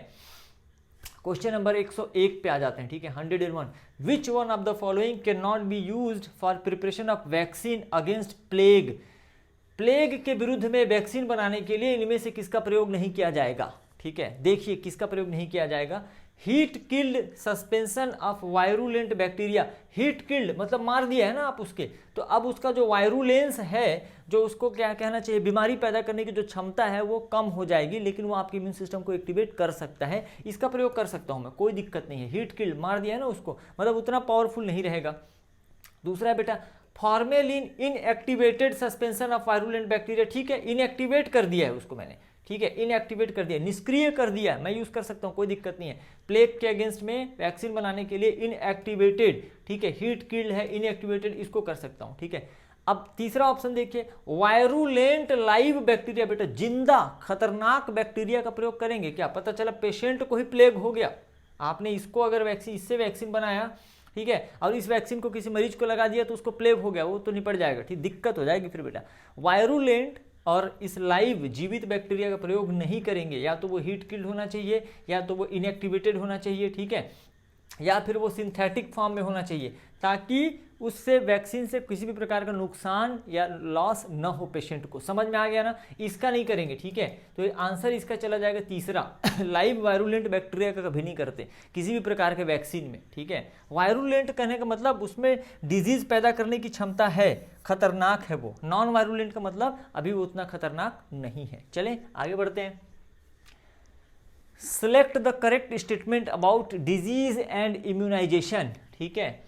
क्वेश्चन नंबर 101 पे आ जाते हैं, ठीक है। 101, विच one of the following can not be used for preparation of vaccine against plague? Plague के विरुद्ध में वैक्सीन बनाने के लिए इनमें से किसका प्रयोग नहीं किया जाएगा? ठीक है, देखिए किसका प्रयोग नहीं किया जाएगा। Heat killed suspension of virulent bacteria. Heat killed मतलब मार दिया है ना आप उसके, तो अब उसका जो वायरुलेंस है, जो उसको क्या कहना चाहिए, बीमारी पैदा करने की जो क्षमता है वो कम हो जाएगी, लेकिन वो आपके इम्यून सिस्टम को एक्टिवेट कर सकता है। इसका प्रयोग कर सकता हूं मैं, कोई दिक्कत नहीं है। हीट किल्ड मार दिया है ना उसको, मतलब उतना पावरफुल नहीं रहेगा। दूसरा है बेटा formalin inactivated suspension of virulent bacteria. ठीक है, इनएक्टिवेट कर दिया है उसको मैंने, ठीक है, इनएक्टिवेट कर दिया, निष्क्रिय कर दिया, मैं यूज कर सकता हूं, कोई दिक्कत नहीं है। प्लेग के अगेंस्ट में वैक्सीन बनाने के लिए इनएक्टिवेटेड, ठीक है, हीट किल्ड है, इनएक्टिवेटेड, इसको कर सकता हूं, ठीक है। अब तीसरा ऑप्शन देखिए, वायरुलेंट लाइव बैक्टीरिया। बेटा जिंदा खतरनाक बैक्टीरिया का प्रयोग करेंगे क्या? पता चला पेशेंट को ही प्लेग हो गया, आपने इसको अगर वैक्सीन, इससे वैक्सीन बनाया, ठीक है, और इस वैक्सीन को किसी मरीज को लगा दिया तो उसको प्लेग हो गया, वो तो निपट जाएगा, ठीक, दिक्कत हो जाएगी फिर बेटा। वायरुलेंट और इस लाइव जीवित बैक्टीरिया का प्रयोग नहीं करेंगे, या तो वो हीट किल्ड होना चाहिए, या तो वो इनएक्टिवेटेड होना चाहिए, ठीक है, या फिर वो सिंथेटिक फॉर्म में होना चाहिए, ताकि उससे वैक्सीन से किसी भी प्रकार का नुकसान या लॉस न हो पेशेंट को। समझ में आ गया ना? इसका नहीं करेंगे, ठीक है, तो आंसर इसका चला जाएगा तीसरा। लाइव वायरुलेंट बैक्टीरिया का कभी नहीं करते किसी भी प्रकार के वैक्सीन में, ठीक है। वायरुलेंट कहने का मतलब उसमें डिजीज पैदा करने की क्षमता है, खतरनाक है वो। नॉन वायरुलेंट का मतलब अभी वो उतना खतरनाक नहीं है। चलें आगे बढ़ते हैं। Select the correct statement about disease and immunisation. ठीक है,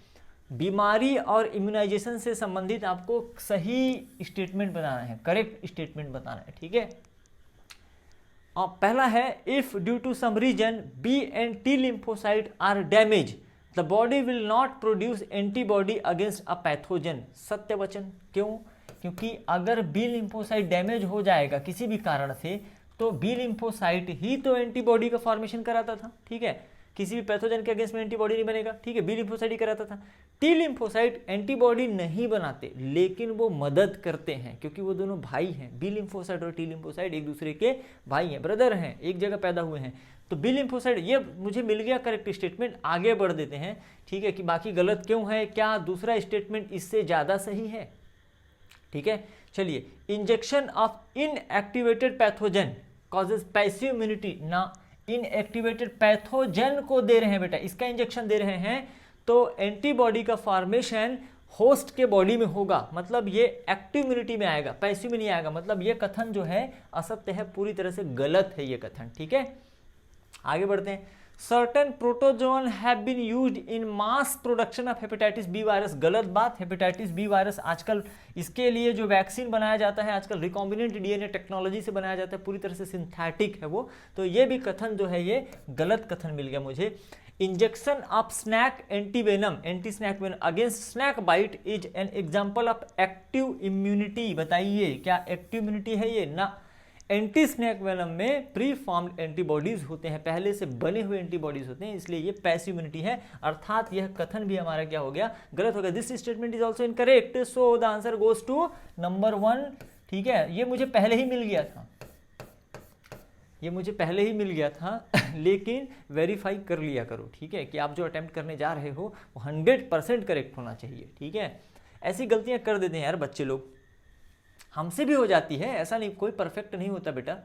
बीमारी और इम्यूनाइजेशन से संबंधित आपको सही स्टेटमेंट बताना है, करेक्ट स्टेटमेंट बताना है, ठीक है। और पहला है, if due to some reason B and T lymphocyte are damage the body will not produce antibody against a pathogen. सत्य वचन। क्यों? क्योंकि अगर बी लिम्फोसाइट डैमेज हो जाएगा किसी भी कारण से, तो बी लिम्फोसाइट ही तो एंटीबॉडी का फॉर्मेशन कराता था, ठीक है, किसी भी पैथोजन के अगेंस्ट में एंटीबॉडी नहीं बनेगा, ठीक है, बी लिम्फोसाइट ही कराता था। टी लिम्फोसाइट एंटीबॉडी नहीं बनाते, लेकिन वो मदद करते हैं, क्योंकि वो दोनों भाई हैं। बी लिम्फोसाइट और टी लिम्फोसाइट एक दूसरे के भाई हैं, ब्रदर हैं, एक जगह पैदा हुए हैं। तो बी लिम्फोसाइट, ये मुझे मिल गया करेक्ट स्टेटमेंट। आगे बढ़ देते हैं, ठीक है, कि बाकी गलत क्यों है, क्या दूसरा स्टेटमेंट इससे ज़्यादा सही है, ठीक है। चलिए, injection of inactivated pathogen causes passive immunity ना, इनएक्टिवेटेड पैथोजन को दे रहे हैं बेटा, इसका इंजेक्शन दे रहे हैं, तो एंटीबॉडी का फॉर्मेशन होस्ट के बॉडी में होगा, मतलब ये एक्टिव इम्यूनिटी में आएगा, पैसिव में नहीं आएगा। मतलब ये कथन जो है असत्य है, पूरी तरह से गलत है ये कथन, ठीक है। आगे बढ़ते हैं। Certain protozoan have been used in mass production of hepatitis B virus. गलत बात, हेपेटाइटिस बी वायरस आजकल इसके लिए जो वैक्सीन बनाया जाता है आजकल रिकॉम्बिनेंट डीएनए टेक्नोलॉजी से बनाया जाता है, पूरी तरह से सिंथेटिक है वो, तो ये भी कथन जो है ये गलत कथन मिल गया मुझे। Injection of snake antivenom, anti snake venom against snake bite is an example of active immunity. बताइए क्या एक्टिव इम्यूनिटी है ये? ना, एंटी स्नैक वेनम में प्री फॉर्म्ड एंटीबॉडीज होते हैं, पहले से बने हुए एंटीबॉडीज होते हैं, इसलिए ये पैसिव इम्यूनिटी है, अर्थात यह कथन भी हमारा क्या हो गया, गलत हो गया। This statement is also incorrect, so the answer goes to number 1, ठीक है। ये मुझे पहले ही मिल गया था, ये मुझे पहले ही मिल गया था, लेकिन वेरीफाई कर लिया करो, ठीक है, कि आप जो अटेम्प्ट करने जा रहे हो वो 100% करेक्ट होना चाहिए, ठीक है। ऐसी गलतियां कर देते हैं यार बच्चे लोग, हमसे भी हो जाती है, ऐसा नहीं, कोई परफेक्ट नहीं होता बेटा,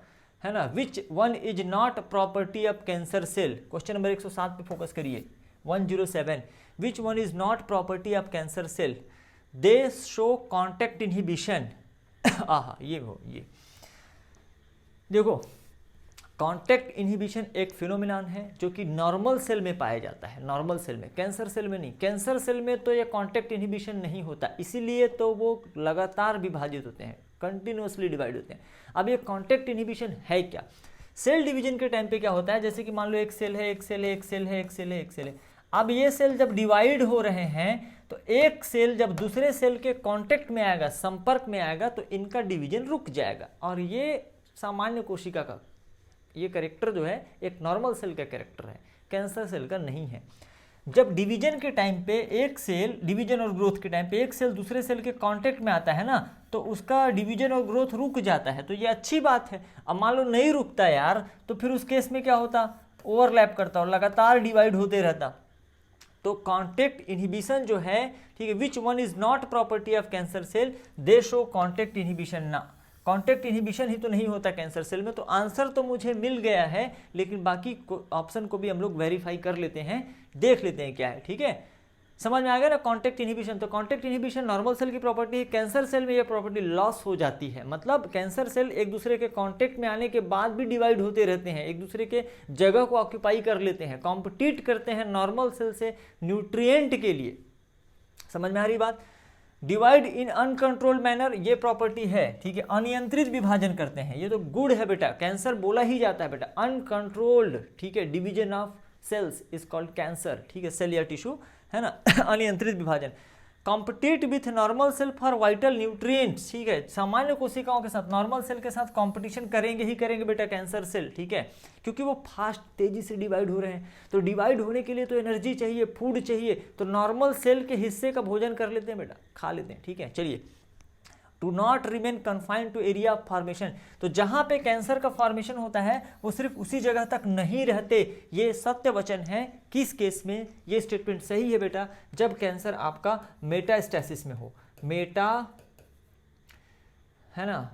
है ना। Which one is not property of cancer cell. Question number 107 पे फोकस करिए, 107। Which one is not property of cancer cell? They show contact inhibition, आहा ये देखो, कॉन्टैक्ट इनहिबिशन एक फिनोमिनन है जो कि नॉर्मल सेल में पाया जाता है, नॉर्मल सेल में, कैंसर सेल में नहीं। कैंसर सेल में तो ये कॉन्टैक्ट इनहिबिशन नहीं होता, इसीलिए तो वो लगातार विभाजित होते हैं, कंटिन्यूअसली डिवाइड होते हैं। अब ये कॉन्टैक्ट इनहिबिशन है क्या? सेल डिवीजन के टाइम पे क्या होता है, जैसे कि मान लो एक सेल है, एक सेल है, एक सेल है, एक सेल है, एक सेल है। अब ये सेल जब डिवाइड हो रहे हैं तो एक सेल जब दूसरे सेल के कांटेक्ट में आएगा, संपर्क में आएगा, तो इनका डिवीजन रुक जाएगा। और ये सामान्य कोशिका का ये कैरेक्टर जो है एक नॉर्मल सेल का कैरेक्टर है, कैंसर सेल का नहीं है। जब डिवीजन के टाइम पे एक सेल, डिवीजन और ग्रोथ के टाइम पे एक सेल दूसरे सेल के कांटेक्ट में आता है ना, तो उसका डिवीजन और ग्रोथ रुक जाता है, तो ये अच्छी बात है। अब मान लो नहीं रुकता यार, तो फिर उस केस में क्या होता, ओवरलैप करता और लगातार डिवाइड होते रहता। तो कॉन्टैक्ट इनहिबिशन जो है, ठीक है, which one is not property of cancer cell, they show contact inhibition ना। कॉन्टैक्ट इनहिबिशन ही तो नहीं होता कैंसर सेल में। तो आंसर तो मुझे मिल गया है, लेकिन बाकी ऑप्शन को भी हम लोग वेरीफाई कर लेते हैं, देख लेते हैं क्या है, ठीक है। समझ में आ गया ना कॉन्टैक्ट इनहिबिशन। तो कॉन्टैक्ट इनहिबिशन नॉर्मल सेल की प्रॉपर्टी है, कैंसर सेल में ये प्रॉपर्टी लॉस हो जाती है। मतलब कैंसर सेल एक दूसरे के कांटेक्ट में आने के बाद भी डिवाइड होते रहते हैं, एक दूसरे के जगह को ऑक्यूपाई कर लेते हैं, कॉम्पिटिट करते हैं नॉर्मल सेल से न्यूट्रिएंट के लिए। समझ में आ रही बात। डिवाइड इन अनकंट्रोल्ड मैनर, ये प्रॉपर्टी है, ठीक है, अनियंत्रित विभाजन करते हैं, ये तो गुड है बेटा, कैंसर बोला ही जाता है बेटा। अनकंट्रोल्ड, ठीक है, division of cells is called cancer, ठीक है, सेल या टिश्यू है ना। अनियंत्रित विभाजन। Compete with normal cell for vital nutrients, ठीक है, सामान्य कोशिकाओं के साथ, नॉर्मल सेल के साथ कंपटीशन करेंगे ही करेंगे बेटा कैंसर सेल, ठीक है, क्योंकि वो फास्ट तेजी से डिवाइड हो रहे हैं। तो डिवाइड होने के लिए तो एनर्जी चाहिए, फूड चाहिए, तो नॉर्मल सेल के हिस्से का भोजन कर लेते हैं बेटा, खा लेते हैं, ठीक है। चलिए, to not remain confined to area of formation, तो जहां पे कैंसर का फॉर्मेशन होता है वो सिर्फ उसी जगह तक नहीं रहते। ये सत्य वचन है। किस केस में ये स्टेटमेंट सही है बेटा? जब कैंसर आपका मेटास्टेसिस में हो,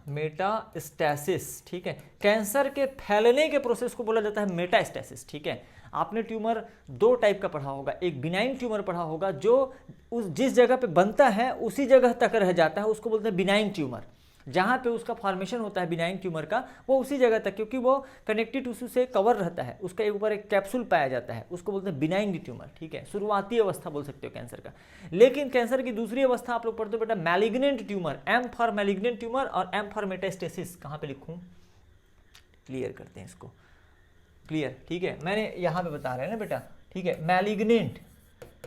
मेटास्टेसिस, ठीक है। कैंसर के फैलने के प्रोसेस को बोला जाता है मेटास्टेसिस, ठीक है। आपने ट्यूमर दो टाइप का पढ़ा होगा, एक बिनाइन ट्यूमर पढ़ा होगा जो उस जिस जगह पे बनता है उसी जगह तक रह जाता है, उसको बोलते हैं बिनाइन ट्यूमर। जहाँ पे उसका फॉर्मेशन होता है बिनाइन ट्यूमर का, वो उसी जगह तक, क्योंकि वो कनेक्टिव टिश्यू से कवर रहता है, उसका ऊपर एक कैप्सूल पाया जाता है, उसको बोलते हैं बिनाइन ट्यूमर, ठीक है। शुरुआती अवस्था बोल सकते हो कैंसर का। लेकिन कैंसर की दूसरी अवस्था आप लोग पढ़ते हो बेटा malignant tumour, M for malignant tumour और एम फॉर मेटास्टेसिस। कहाँ पे लिखूँ, क्लियर करते हैं इसको, क्लियर, ठीक है, मैंने यहाँ पे बता रहे हैं ना बेटा, ठीक है।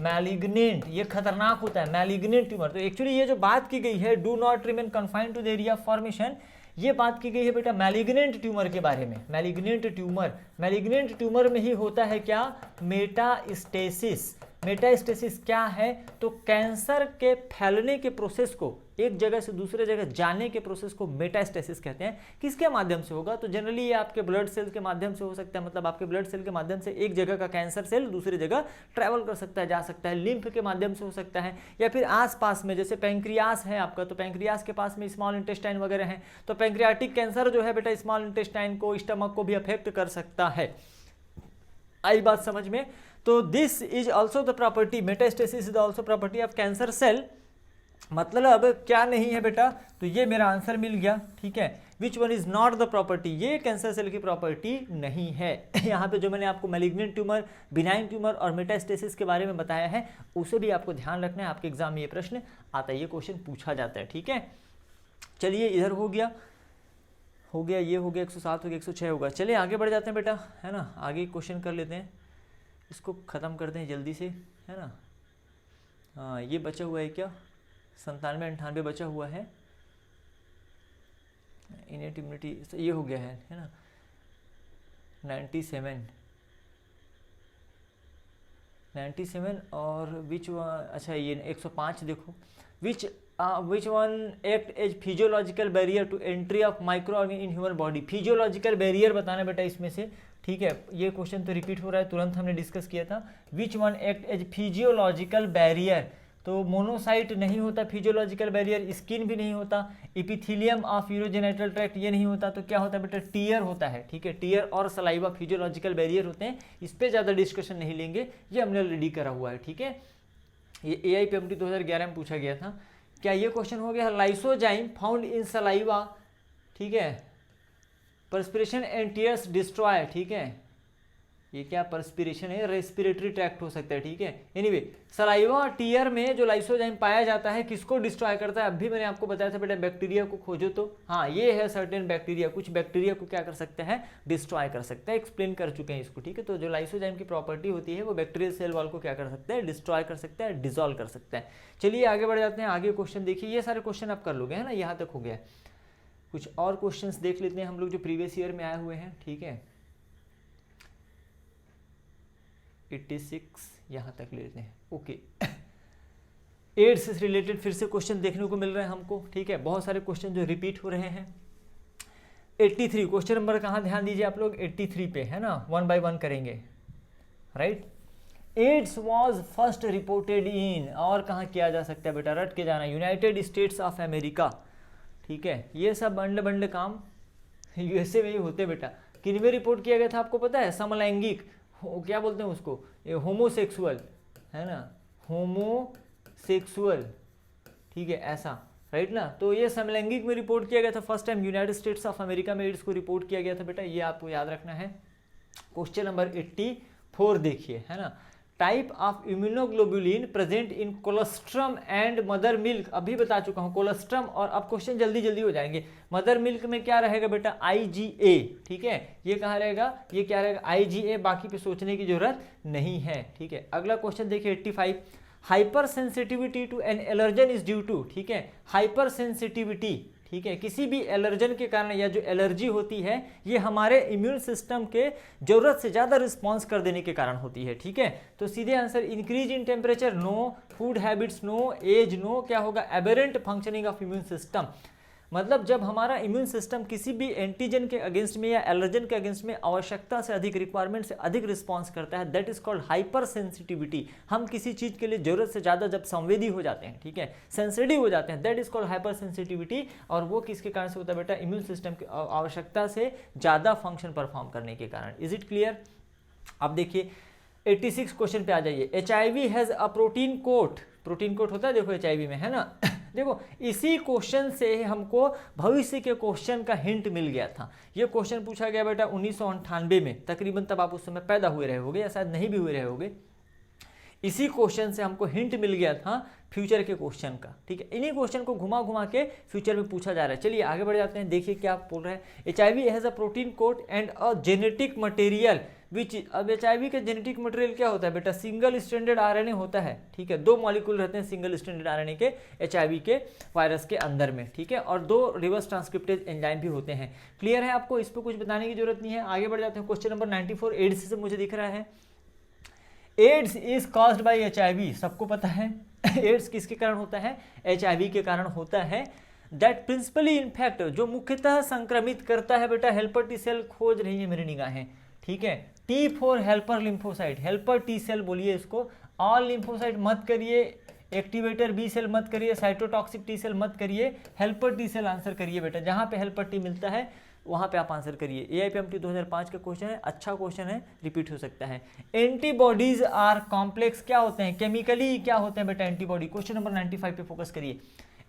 मैलिग्नेंट ये खतरनाक होता है, मैलिग्नेंट ट्यूमर। तो एक्चुअली ये जो बात की गई है, do not remain confined to the area of formation, ये बात की गई है बेटा मैलिग्नेंट ट्यूमर के बारे में। मैलिग्नेंट ट्यूमर में ही होता है क्या, मेटास्टेसिस। मेटास्टेसिस क्या है, तो कैंसर के फैलने के प्रोसेस को, एक जगह से दूसरे जगह जाने के प्रोसेस को मेटास्टेसिस कहते हैं। किसके माध्यम से होगा, तो जनरली ये आपके ब्लड सेल्स के माध्यम से हो सकता है। मतलब आपके ब्लड सेल के माध्यम से एक जगह का कैंसर सेल दूसरी जगह ट्रैवल कर सकता है, जा सकता है। लिम्फ के माध्यम से हो सकता है, या फिर आसपास में, जैसे पैंक्रियास है आपका, तो पैंक्रियास के पास में स्मॉल इंटेस्टाइन वगैरह है, तो पैंक्रियाटिक कैंसर जो है बेटा स्मॉल इंटेस्टाइन को, स्टमक को भी अफेक्ट कर सकता है। आई बात समझ में। तो this is also the property, metastasis is also property of cancer cell. मतलब क्या नहीं है बेटा, तो ये मेरा आंसर मिल गया, ठीक है। Which one is not the property, ये कैंसर सेल की प्रॉपर्टी नहीं है। यहाँ पे जो मैंने आपको मैलिग्नेंट ट्यूमर, बिनाइन ट्यूमर और मेटास्टेसिस के बारे में बताया है, उसे भी आपको ध्यान रखना है। आपके एग्जाम में ये प्रश्न आता है, ये क्वेश्चन पूछा जाता है, ठीक है। चलिए, इधर हो गया, ये हो गया 107 हो गया, 106 होगा। चलिए आगे बढ़ जाते हैं बेटा, है ना। आगे क्वेश्चन कर लेते हैं, इसको ख़त्म करते हैं जल्दी से, है ना। हाँ, ये बचा हुआ है क्या, 97-98 बचा हुआ है। इनेट इम्यूनिटी ये हो गया है ना। 97 और विच, अच्छा ये 105 देखो। Which one act as physiological barrier to entry of micro organism in human body. Physiological barrier बताना बेटा इसमें से, ठीक है। ये क्वेश्चन तो रिपीट हो रहा है, तुरंत हमने डिस्कस किया था। Which one act as physiological barrier, तो मोनोसाइट नहीं होता फिजियोलॉजिकल बैरियर, स्किन भी नहीं होता, एपिथेलियम ऑफ यूरोजेनिटल ट्रैक्ट ये नहीं होता, तो क्या होता है बेटा, टीयर होता है, ठीक है। टीयर और सलाइवा फिजियोलॉजिकल बैरियर होते हैं। इस पर ज़्यादा डिस्कशन नहीं लेंगे, ये हमने ऑलरेडी करा हुआ है, ठीक है। ये AIPMT 2011 में पूछा गया था। क्या ये क्वेश्चन हो गया? लाइसोजाइम फाउंड इन सलाइवा, ठीक है, परस्पिरेशन एंड टीयर्स डिस्ट्रॉय, ठीक है, ये क्या परस्पिरेशन है, रेस्पिरेटरी ट्रैक्ट हो सकता है, ठीक है। एनीवे सलाइवा टीयर में जो लाइसोजाइम पाया जाता है किसको डिस्ट्रॉय करता है? अभी मैंने आपको बताया था बेटा बैक्टीरिया को खोजो, तो हाँ ये है सर्टेन बैक्टीरिया, कुछ बैक्टीरिया को क्या कर सकता है? डिस्ट्रॉय कर सकता है। एक्सप्लेन कर चुके हैं इसको, ठीक है। तो जो लाइसोजाइम की प्रॉपर्टी होती है वो बैक्टीरियल सेल वॉल को क्या कर सकता है? डिस्ट्रॉय कर सकता है, डिजोल्व कर सकता है। चलिए आगे बढ़ जाते हैं। आगे क्वेश्चन देखिए, ये सारे क्वेश्चन आप कर लोगे है ना, यहाँ तक हो गया। कुछ और क्वेश्चंस देख लेते हैं हम लोग जो प्रीवियस ईयर में आए हुए हैं, ठीक है। 86 यहाँ तक लेते हैं, ओके। एड्स से रिलेटेड फिर से क्वेश्चन देखने को मिल रहे हैं हमको, ठीक है। बहुत सारे क्वेश्चन जो रिपीट हो रहे हैं। 83 क्वेश्चन नंबर कहाँ ध्यान दीजिए आप लोग? 83 पे है ना, 1 बाय 1 करेंगे, right. AIDS was first reported in, और कहाँ किया जा सकता है बेटा? रट के जाना, यूनाइटेड स्टेट्स ऑफ अमेरिका, ठीक है। ये सब बंड काम यूएसए में ही होते बेटा। किन में रिपोर्ट किया गया था आपको पता है? समलैंगिक, क्या बोलते हैं उसको, ये होमोसेक्सुअल है ना, होमोसेक्सुअल, ठीक है, ऐसा, राइट ना। तो ये समलैंगिक में रिपोर्ट किया गया था first time, United states of America में एड्स को रिपोर्ट किया गया था बेटा, ये आपको याद रखना है। क्वेश्चन नंबर 84 देखिए, है ना। Type of immunoglobulin present in colostrum and mother milk, अभी बता चुका हूं कोलोस्ट्रम, और अब क्वेश्चन जल्दी जल्दी हो जाएंगे। मदर मिल्क में क्या रहेगा बेटा? IgA, ठीक है। ये कहाँ रहेगा? ये क्या रहेगा? IgA, बाकी पे सोचने की जरूरत नहीं है, ठीक है। अगला क्वेश्चन देखिए 85, hyper sensitivity to an allergen is due to, ठीक है, हाइपर सेंसिटिविटी, ठीक है, किसी भी एलर्जन के कारण, या जो एलर्जी होती है ये हमारे इम्यून सिस्टम के जरूरत से ज़्यादा रिस्पॉन्स कर देने के कारण होती है, ठीक है। तो सीधे answer increase in temperature no, food habits no, age no, क्या होगा? Aberrant functioning of immune system. मतलब जब हमारा इम्यून सिस्टम किसी भी एंटीजन के अगेंस्ट में या एलर्जन के अगेंस्ट में आवश्यकता से अधिक, रिक्वायरमेंट से अधिक रिस्पॉन्स करता है, that is called hyper sensitivity. हम किसी चीज़ के लिए जरूरत से ज़्यादा जब संवेदी हो जाते हैं, ठीक है, सेंसिटिव हो जाते हैं, that is called hyper sensitivity. और वो किसके कारण से होता है बेटा? इम्यून सिस्टम की आवश्यकता से ज़्यादा फंक्शन परफॉर्म करने के कारण। Is it clear? अब देखिए 86 क्वेश्चन पे आ जाइए। HIV has a protein coat, protein coat होता है देखो HIV में, है ना। देखो इसी क्वेश्चन से हमको भविष्य के क्वेश्चन का हिंट मिल गया था। ये क्वेश्चन पूछा गया बेटा 1998 में, तकरीबन तब आप उस समय पैदा हुए रहे होगे या शायद नहीं भी हुए रहे होगे। इसी क्वेश्चन से हमको हिंट मिल गया था फ्यूचर के क्वेश्चन का, ठीक है। इन्हीं क्वेश्चन को घुमा घुमा के फ्यूचर में पूछा जा रहा है। चलिए आगे बढ़ जाते हैं, देखिए क्या बोल रहा है। HIV has a protein coat and a genetic material which, अब HIV का जेनेटिक मटेरियल क्या होता है बेटा? सिंगल स्ट्रैंडेड RNA होता है, ठीक है। 2 मॉलिक्यूल रहते हैं सिंगल स्ट्रैंडेड RNA के HIV के वायरस के अंदर में, ठीक है। और 2 रिवर्स ट्रांसक्रिप्टेज एंजाइम भी होते हैं। क्लियर है आपको? इस पर कुछ बताने की जरूरत नहीं है। आगे बढ़ जाते हैं। क्वेश्चन नंबर 94 एड्स से मुझे दिख रहा है। AIDS is caused by HIV, सबको पता है एड्स किसके कारण होता है? HIV के कारण होता है। दैट प्रिंसिपली इनफैक्ट, जो मुख्यतः संक्रमित करता है बेटा, हेल्पर टी सेल खोज रही है मेरी निगाहें, ठीक है। T for helper lymphocyte, helper T cell बोलिए इसको। ऑल लिम्फोसाइट मत करिए, एक्टिवेटर B सेल मत करिए, साइटोटॉक्सिक टी सेल मत करिए, हेल्पर टी सेल आंसर करिए बेटा। जहाँ पे हेल्पर टी मिलता है वहाँ पे आप आंसर करिए। AIPMT 2005 का क्वेश्चन है, अच्छा क्वेश्चन है, रिपीट हो सकता है। एंटीबॉडीज आर कॉम्प्लेक्स, क्या होते हैं? केमिकली क्या होते हैं बेटा एंटीबॉडी? क्वेश्चन नंबर 95 पे फोकस करिए।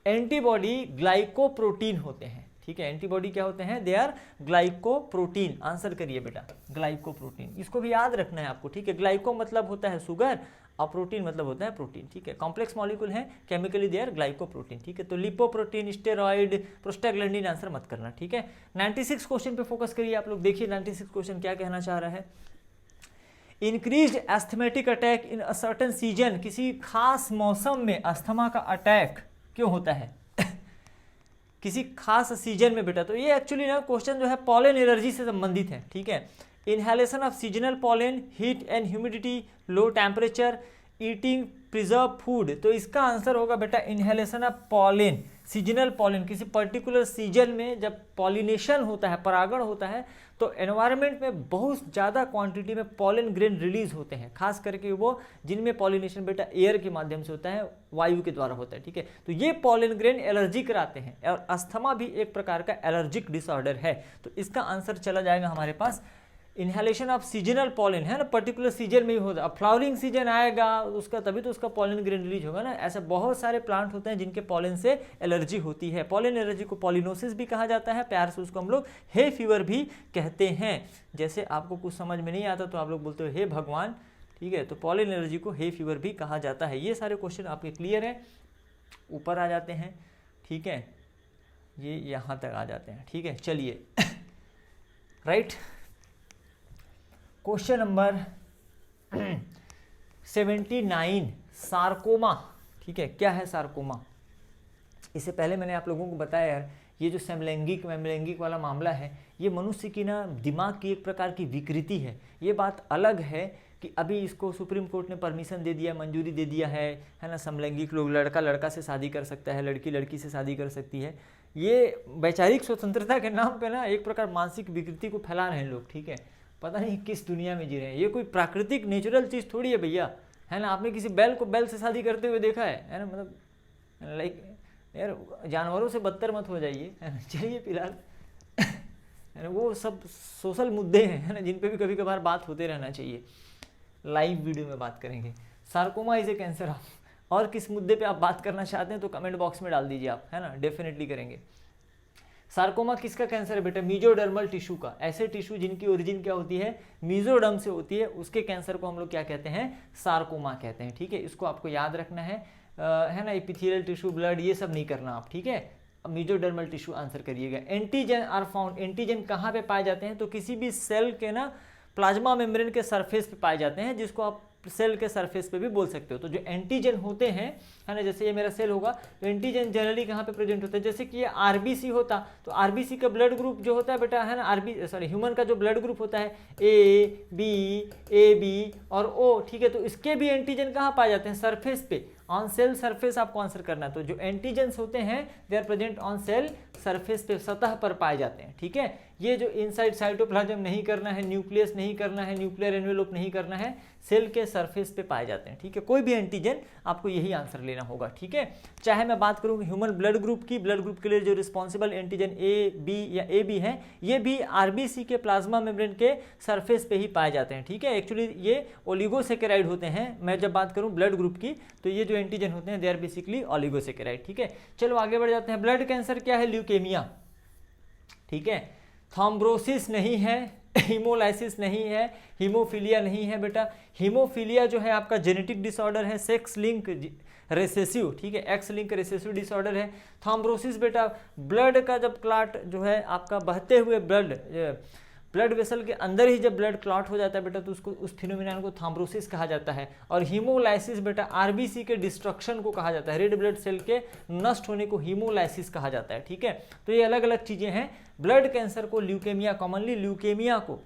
एंटीबॉडी ग्लाइकोप्रोटीन होते हैं, ठीक है। एंटीबॉडी क्या होते हैं? दे आर ग्लाइकोप्रोटीन, आंसर करिए बेटा ग्लाइकोप्रोटीन। इसको भी याद रखना है आपको, ठीक है। ग्लाइको मतलब होता है शुगर और प्रोटीन मतलब होता है प्रोटीन, ठीक है। कॉम्प्लेक्स मॉलिक्यूल है, केमिकली दे आर ग्लाइकोप्रोटीन, ठीक है। तो लिपोप्रोटीन, स्टेरॉइड, प्रोस्टाग्लैंडिन आंसर मत करना, ठीक है। 96 क्वेश्चन पे फोकस करिए आप लोग। देखिए 96 क्वेश्चन क्या कहना चाह रहा है। Increased asthmatic attack in a certain season, किसी खास मौसम में अस्थमा का अटैक क्यों होता है? किसी खास सीजन में बेटा। तो ये एक्चुअली ना क्वेश्चन जो है पॉलन एलर्जी से संबंधित है, ठीक है। Inhalation of seasonal pollen, heat and humidity, low temperature, eating preserve food. तो इसका आंसर होगा बेटा inhalation of pollen, seasonal pollen. किसी पर्टिकुलर सीजन में जब पॉलिनेशन होता है, परागण होता है, तो एनवायरनमेंट में बहुत ज़्यादा क्वांटिटी में पॉलन ग्रेन रिलीज होते हैं, खास करके वो जिनमें पॉलिनेशन बेटा एयर के माध्यम से होता है, वायु के द्वारा होता है, ठीक है। तो ये पॉलन ग्रेन एलर्जी कराते हैं, और अस्थमा भी एक प्रकार का एलर्जिक डिसऑर्डर है। तो इसका आंसर चला जाएगा हमारे पास इनहेलेशन ऑफ सीजनल पॉलन है ना, पर्टिकुलर सीजन में ही होता है। अब फ्लावरिंग सीजन आएगा उसका, तभी तो उसका पॉलन ग्रेन रिलीज होगा ना। ऐसे बहुत सारे प्लांट होते हैं जिनके पॉलन से एलर्जी होती है। पॉलन एलर्जी को पॉलिनोसिस भी कहा जाता है, प्यार से उसको हम लोग हे फीवर भी कहते हैं। जैसे आपको कुछ समझ में नहीं आता तो आप लोग बोलते हो हे भगवान, ठीक है, तो पॉलन एलर्जी को हे फीवर भी कहा जाता है। ये सारे क्वेश्चन आपके क्लियर है। ऊपर आ जाते हैं, ठीक है, ये यहाँ तक आ जाते हैं, ठीक है। चलिए राइट, क्वेश्चन नंबर 79, सार्कोमा, ठीक है। क्या है सार्कोमा? इससे पहले मैंने आप लोगों को बताया यार, ये जो समलैंगिक वाला मामला है, ये मनुष्य की ना दिमाग की एक प्रकार की विकृति है। ये बात अलग है कि अभी इसको सुप्रीम कोर्ट ने परमिशन दे दिया, मंजूरी दे दिया है ना। समलैंगिक लोग, लड़का लड़का से शादी कर सकता है, लड़की लड़की से शादी कर सकती है। ये वैचारिक स्वतंत्रता के नाम पे ना एक प्रकार मानसिक विकृति को फैला रहे हैं लोग, ठीक है। पता नहीं किस दुनिया में जी रहे हैं। ये कोई प्राकृतिक नेचुरल चीज़ थोड़ी है भैया, है ना। आपने किसी बैल को बैल से शादी करते हुए देखा है ना, मतलब लाइक यार जानवरों से बदतर मत हो जाइए, है ना। चलिए फिलहाल है ना, वो सब सोशल मुद्दे हैं, है ना, जिन पे भी कभी कभार बात होते रहना चाहिए। लाइव वीडियो में बात करेंगे। Sarcoma is a cancer of, और किस मुद्दे पे आप बात करना चाहते हैं तो कमेंट बॉक्स में डाल दीजिए आप, है ना, डेफिनेटली करेंगे। सार्कोमा किसका कैंसर है बेटा? मीजोडर्मल टिश्यू का। ऐसे टिश्यू जिनकी ओरिजिन क्या होती है? मीजोडर्म से होती है, उसके कैंसर को हम लोग क्या कहते हैं? सार्कोमा कहते हैं, ठीक है। इसको आपको याद रखना है ना। एपिथेलियल टिश्यू, ब्लड, ये सब नहीं करना आप, ठीक है। मीजोडर्मल टिश्यू आंसर करिएगा। एंटीजन आर फाउंड, एंटीजन कहाँ पे पाए जाते हैं? तो किसी भी सेल के ना प्लाज्मा मेम्ब्रेन के सरफेस पे पाए जाते हैं, जिसको आप सेल के सरफेस पे भी बोल सकते हो। तो जो एंटीजन होते हैं, है ना, जैसे ये मेरा सेल होगा तो एंटीजन जनरली कहाँ पे प्रेजेंट होता है? जैसे कि ये आरबीसी होता तो आरबीसी का ब्लड ग्रुप जो होता है बेटा, है ना, ह्यूमन का जो ब्लड ग्रुप होता है ए बी और ओ, ठीक है। तो इसके भी एंटीजन कहाँ पाए जाते हैं? सरफेस पे, ऑन सेल सरफेस आपको आंसर करना है। तो जो एंटीजेंस होते हैं they are present on cell surface पे, सतह पर पाए जाते हैं, ठीक है। ये जो इनसाइड साइटोप्लाज्म नहीं करना है, न्यूक्लियस नहीं करना है, न्यूक्लियर एनवेलोप नहीं करना है, सेल के सरफेस पे पाए जाते हैं, ठीक है। कोई भी एंटीजन आपको यही आंसर लेना होगा, ठीक है। चाहे मैं बात करूँ ह्यूमन ब्लड ग्रुप की, ब्लड ग्रुप के लिए जो रिस्पॉन्सिबल एंटीजन ए बी या ए बी है, ये भी आरबीसी के प्लाज्मा मेम्ब्रेन के सरफेस पे ही पाए जाते हैं, ठीक है। एक्चुअली ये ओलिगोसेकेराइड होते हैं। मैं जब बात करूँ ब्लड ग्रुप की तो ये जो एंटीजन होते हैं दे आर बेसिकली ओलिगोसेकेराइड, ठीक है। चलो आगे बढ़ जाते हैं। ब्लड कैंसर क्या है? ल्यूकेमिया, ठीक है। थ्रोम्बोसिस नहीं है, हीमोलाइसिस नहीं है, हीमोफीलिया नहीं है बेटा। हीमोफीलिया जो है आपका जेनेटिक डिसऑर्डर है, सेक्स लिंक रेसेसिव, ठीक है, एक्स लिंक रेसेसिव डिसऑर्डर है। थ्रोम्बोसिस बेटा ब्लड का जब क्लॉट जो है आपका बहते हुए ब्लड वेसल के अंदर ही जब ब्लड क्लॉट हो जाता है बेटा, तो उसको उस फिनोमिना को थ्रोम्बोसिस कहा जाता है। और हीमोलाइसिस बेटा आरबीसी के डिस्ट्रक्शन को कहा जाता है, रेड ब्लड सेल के नष्ट होने को हीमोलाइसिस कहा जाता है, ठीक है। तो ये अलग अलग चीजें हैं। ब्लड कैंसर को ल्यूकेमिया, कॉमनली ल्यूकेमिया को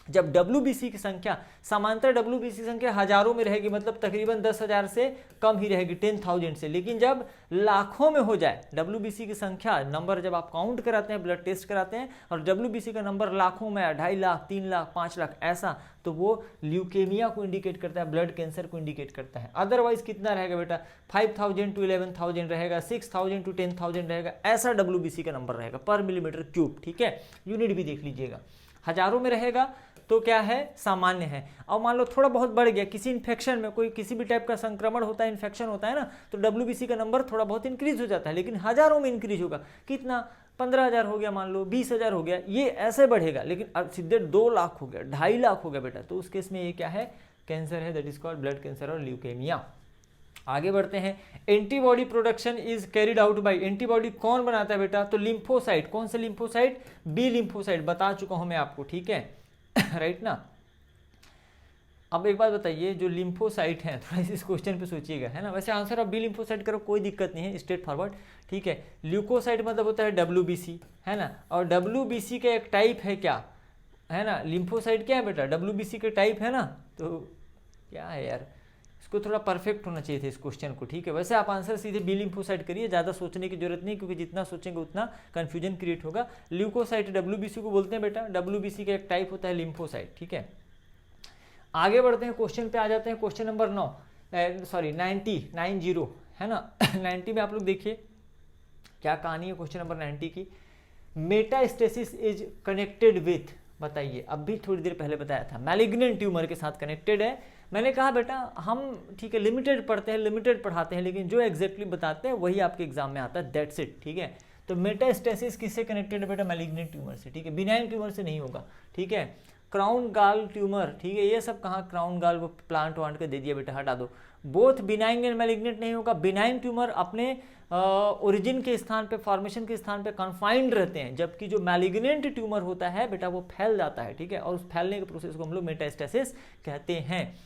जब WBC की संख्या, समांतर WBC संख्या हजारों में रहेगी, मतलब तकरीबन 10,000 से कम ही रहेगी, 10,000 से। लेकिन जब लाखों में हो जाए WBC की संख्या, नंबर जब आप काउंट कराते हैं, ब्लड टेस्ट कराते हैं और WBC का नंबर लाखों में, 2.5 लाख, 3 लाख, 5 लाख ऐसा, तो वो ल्यूकेमिया को इंडिकेट करता है, ब्लड कैंसर को इंडिकेट करता है। अदरवाइज कितना रहेगा बेटा? 5,000 to 11,000 रहेगा, 6,000 to 10,000 रहेगा, ऐसा WBC का नंबर रहेगा पर मिलीमीटर क्यूब, ठीक है। यूनिट भी देख लीजिएगा, हजारों में रहेगा तो क्या है? सामान्य है। और मान लो थोड़ा बहुत बढ़ गया, किसी इन्फेक्शन में, कोई किसी भी टाइप का संक्रमण होता है, इन्फेक्शन होता है ना, तो WBC का नंबर थोड़ा बहुत इंक्रीज हो जाता है, लेकिन हजारों में इंक्रीज होगा। कितना? 15,000 हो गया, मान लो 20,000 हो गया, ये ऐसे बढ़ेगा। लेकिन अब सीधे 2 लाख हो गया, 2.5 लाख हो गया बेटा, तो उस केस में ये क्या है? कैंसर है, that is called blood cancer और ल्यूकेमिया। आगे बढ़ते हैं। Antibody production is carried out bye, antibody कौन बनाता है बेटा? तो लिम्फोसाइट। कौन से लिम्फोसाइट? बी लिम्फोसाइट, बता चुका हूं मैं आपको, ठीक है। राइट ना। अब एक बात बताइए, जो लिम्फोसाइट हैं, थोड़ा इस क्वेश्चन पे सोचिएगा, है ना। वैसे आंसर आप बी लिम्फोसाइट करो, कोई दिक्कत नहीं है, स्ट्रेट फॉरवर्ड, ठीक है। ल्यूकोसाइट मतलब होता है WBC, है ना। और WBC का एक टाइप है क्या, है ना। लिम्फोसाइट क्या है बेटा? WBC के टाइप है ना। तो क्या है यार, इसको थोड़ा परफेक्ट होना चाहिए था इस क्वेश्चन को, ठीक है। वैसे आप आंसर सीधे बी लिम्फोसाइट करिए, ज़्यादा सोचने की जरूरत नहीं, क्योंकि जितना सोचेंगे उतना कंफ्यूजन क्रिएट होगा। ल्यूकोसाइट WBC को बोलते हैं बेटा, WBC का एक टाइप होता है लिम्फोसाइट, ठीक है। आगे बढ़ते हैं, क्वेश्चन पे आ जाते हैं। क्वेश्चन नंबर 90 है ना। 90 में आप लोग देखिए क्या कहानी है क्वेश्चन नंबर 90 की। मेटास्टेसिस इज कनेक्टेड विथ, बताइए, अब भी थोड़ी देर पहले बताया था मैलिग्नेंट ट्यूमर के साथ कनेक्टेड है। मैंने कहा बेटा हम ठीक है लिमिटेड पढ़ते हैं, लिमिटेड पढ़ाते हैं, लेकिन जो एग्जैक्टली बताते हैं वही आपके एग्जाम में आता है, दैट्स इट। ठीक है, तो मेटास्टेसिस किससे कनेक्टेड है बेटा? मैलिग्नेंट ट्यूमर से। ठीक है, बिनाइन ट्यूमर से नहीं होगा। ठीक है, क्राउन गाल ट्यूमर, ठीक है, ये सब कहाँ क्राउन गाल, वो प्लांट वांट के दे दिया बेटा, हटा दो। बोथ बिनाइन एंड मैलिग्नेंट नहीं होगा। बिनाइन ट्यूमर अपने ओरिजिन के स्थान पे, फॉर्मेशन के स्थान पे कन्फाइंड रहते हैं, जबकि जो मैलिग्नेंट ट्यूमर होता है बेटा वो फैल जाता है। ठीक है, और उस फैलने के प्रोसेस को हम लोग मेटास्टेसिस कहते हैं।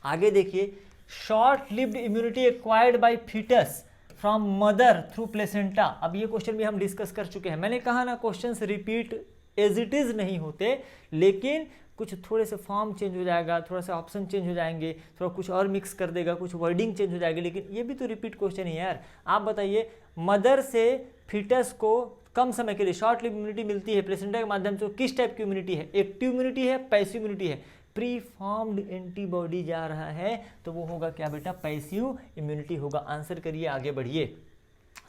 आगे देखिए, short lived immunity acquired by foetus from mother through placenta. अब ये क्वेश्चन भी हम डिस्कस कर चुके हैं। मैंने कहा ना questions repeat as it is नहीं होते, लेकिन कुछ थोड़े से फॉर्म चेंज हो जाएगा, थोड़ा सा ऑप्शन चेंज हो जाएंगे, थोड़ा कुछ और मिक्स कर देगा, कुछ वर्डिंग चेंज हो जाएगी, लेकिन ये भी तो रिपीट क्वेश्चन ही है यार। आप बताइए, मदर से फीटस को कम समय के लिए शॉर्ट लिव इम्यूनिटी मिलती है प्लेसेंटा के माध्यम से, किस टाइप की इम्यूनिटी है? एक्टिव इम्यूनिटी है, पैसिव इम्यूनिटी है? प्री फॉर्म्ड एंटीबॉडी जा रहा है तो वो होगा क्या बेटा? पैसिव इम्यूनिटी होगा। आंसर करिए, आगे बढ़िए।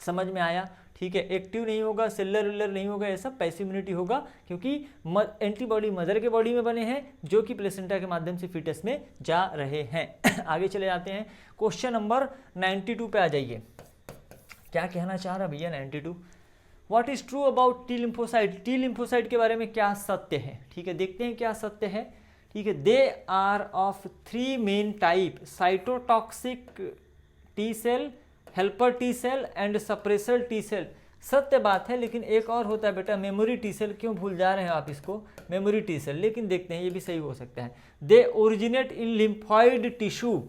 समझ में आया? ठीक है, एक्टिव नहीं होगा, सेलुलर विलर नहीं होगा, ये सब पैसिव इम्यूनिटी होगा, क्योंकि एंटीबॉडी मदर के बॉडी में बने हैं जो कि प्लेसेंटा के माध्यम से फीटस में जा रहे हैं। आगे चले जाते हैं, क्वेश्चन नंबर 92 पे आ जाइए। क्या कहना चाह रहा भैया 92? What is true about T lymphocyte? T lymphocyte के बारे में क्या सत्य है? ठीक है, देखते हैं क्या सत्य है। ठीक है, they are of 3 main type, cytotoxic T cell, helper T cell and suppressor T cell. सत्य बात है, लेकिन एक और होता है बेटा मेमोरी टी सेल। क्यों भूल जा रहे हैं आप इसको? मेमोरी टी सेल, लेकिन देखते हैं ये भी सही हो सकता है। They originate in lymphoid tissue,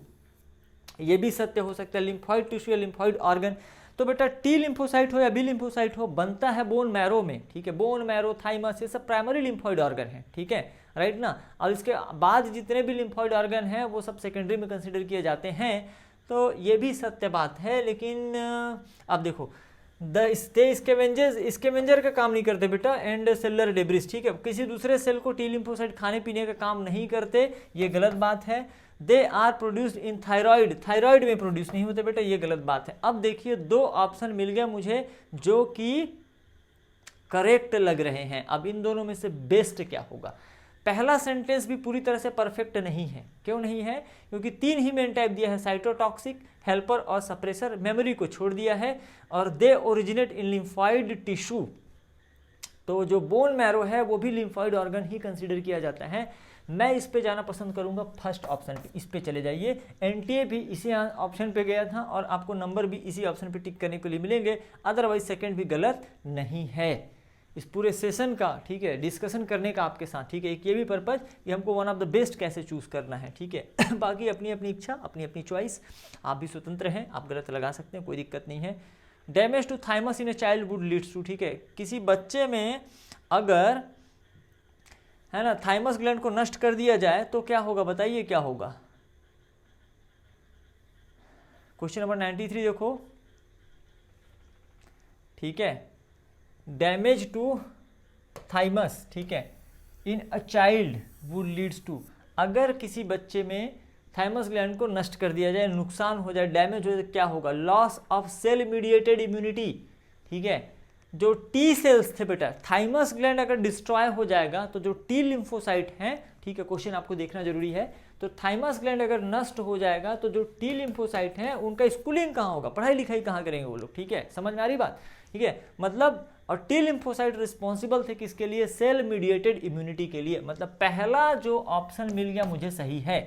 ये भी सत्य हो सकता है, लिम्फॉइड टिश्यू या लिम्फॉइड ऑर्गन। तो बेटा टी लिम्फोसाइट हो या बी लिम्फोसाइट हो, बनता है बोन मैरो में। ठीक है, बोन मैरो, थाइमस, ये सब प्राइमरी लिम्फॉइड ऑर्गन है। ठीक है, राइट ना। और इसके बाद जितने भी लिम्फॉइड ऑर्गन हैं वो सब सेकेंडरी में कंसिडर किए जाते हैं। तो ये भी सत्य बात है, लेकिन अब देखो, द स्कैवेंजर का काम नहीं करते बेटा, एंड सेलुलर डेब्रिस। ठीक है, किसी दूसरे सेल को टी लिम्फोसाइट खाने पीने का काम नहीं करते, ये गलत बात है। They are produced in thyroid, thyroid में प्रोड्यूस नहीं होते बेटा, ये गलत बात है। अब देखिए, 2 ऑप्शन मिल गया मुझे जो कि करेक्ट लग रहे हैं। अब इन दोनों में से बेस्ट क्या होगा? पहला सेंटेंस भी पूरी तरह से परफेक्ट नहीं है। क्यों नहीं है? क्योंकि 3 ही मेन टाइप दिया है, साइटोटॉक्सिक, हेल्पर और सप्रेसर, मेमोरी को छोड़ दिया है, और they originate in lymphoid tissue. तो जो बोन मैरो है वो भी लिम्फॉइड ऑर्गन ही कंसीडर किया जाता है। मैं इस पे जाना पसंद करूंगा, फर्स्ट ऑप्शन पे, इस पे चले जाइए। एनटीए भी इसी ऑप्शन पे गया था और आपको नंबर भी इसी ऑप्शन पे टिक करने के लिए मिलेंगे, अदरवाइज सेकंड भी गलत नहीं है। इस पूरे सेशन का, ठीक है, डिस्कशन करने का आपके साथ, ठीक है, एक ये भी पर्पज कि हमको वन ऑफ द बेस्ट कैसे चूज करना है। ठीक है, बाकी अपनी अपनी इच्छा, अपनी अपनी चॉइस, आप भी स्वतंत्र हैं, आप गलत लगा सकते हैं, कोई दिक्कत नहीं है। Damage to thymus in a childhood leads to, ठीक है, किसी बच्चे में अगर है ना थाइमस ग्लैंड को नष्ट कर दिया जाए तो क्या होगा? बताइए क्या होगा? क्वेश्चन नंबर 93 देखो। ठीक है, डैमेज टू थाइमस, ठीक है, in a child would leads to, अगर किसी बच्चे में थाइमस ग्लैंड को नष्ट कर दिया जाए, नुकसान हो जाए, डैमेज हो जाए, क्या होगा? Loss of cell mediated immunity. ठीक है, जो टी सेल्स थे बेटा, थाइमस ग्लैंड अगर डिस्ट्रॉय हो जाएगा तो जो टी लिम्फोसाइट हैं, ठीक है, क्वेश्चन आपको देखना जरूरी है, तो थाइमस ग्लैंड अगर नष्ट हो जाएगा तो जो टी लिम्फोसाइट हैं उनका स्कूलिंग कहाँ होगा? पढ़ाई लिखाई कहाँ करेंगे वो लोग? ठीक है, समझ में आ रही बात? ठीक है, मतलब, और टी लिम्फोसाइट रिस्पॉन्सिबल थे किसके लिए? सेल मीडिएटेड इम्यूनिटी के लिए। मतलब पहला जो ऑप्शन मिल गया मुझे सही है,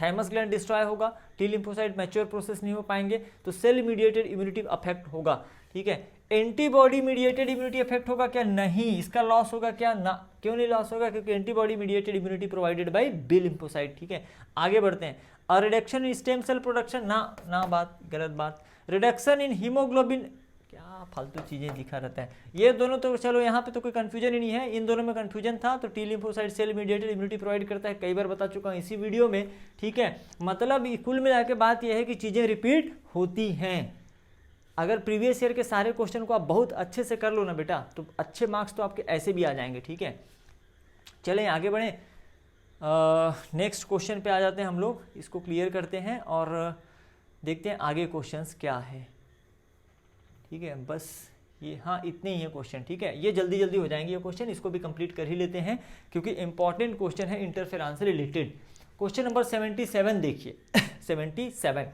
थाइमस ग्लैंड डिस्ट्रॉय होगा, टी लिम्फोसाइट मैच्योर प्रोसेस नहीं हो पाएंगे, तो सेल मीडिएटेड इम्यूनिटी अफेक्ट होगा। ठीक है, एंटीबॉडी मीडिएटेड इम्यूनिटी अफेक्ट होगा क्या? नहीं, इसका लॉस होगा क्या? ना। क्यों नहीं लॉस होगा? क्योंकि antibody mediated immunity provided by B lymphocyte. ठीक है, आगे बढ़ते हैं। और reduction in stem cell production, ना बात, गलत बात। रिडक्शन इन हीमोग्लोबिन, क्या फालतू चीजें दिखा रहता है। ये दोनों तो चलो यहाँ पे तो कोई कंफ्यूजन ही नहीं है, इन दोनों में कंफ्यूजन था। तो T lymphocyte cell mediated immunity provide करता है, कई बार बता चुका हूँ इसी वीडियो में। ठीक है, मतलब कुल मिला के बात यह है कि चीजें रिपीट होती हैं। अगर प्रीवियस ईयर के सारे क्वेश्चन को आप बहुत अच्छे से कर लो ना बेटा, तो अच्छे मार्क्स तो आपके ऐसे भी आ जाएंगे। ठीक है, चलें आगे बढ़ें, नेक्स्ट क्वेश्चन पे आ जाते हैं हम लोग, इसको क्लियर करते हैं और देखते हैं आगे क्वेश्चंस क्या है। ठीक है, बस ये हाँ इतने ही है क्वेश्चन, ठीक है, ये जल्दी जल्दी हो जाएंगे ये क्वेश्चन, इसको भी कंप्लीट कर ही लेते हैं क्योंकि इंपॉर्टेंट क्वेश्चन है इंटरफेरेंस से रिलेटेड। क्वेश्चन नंबर 77 देखिए 77,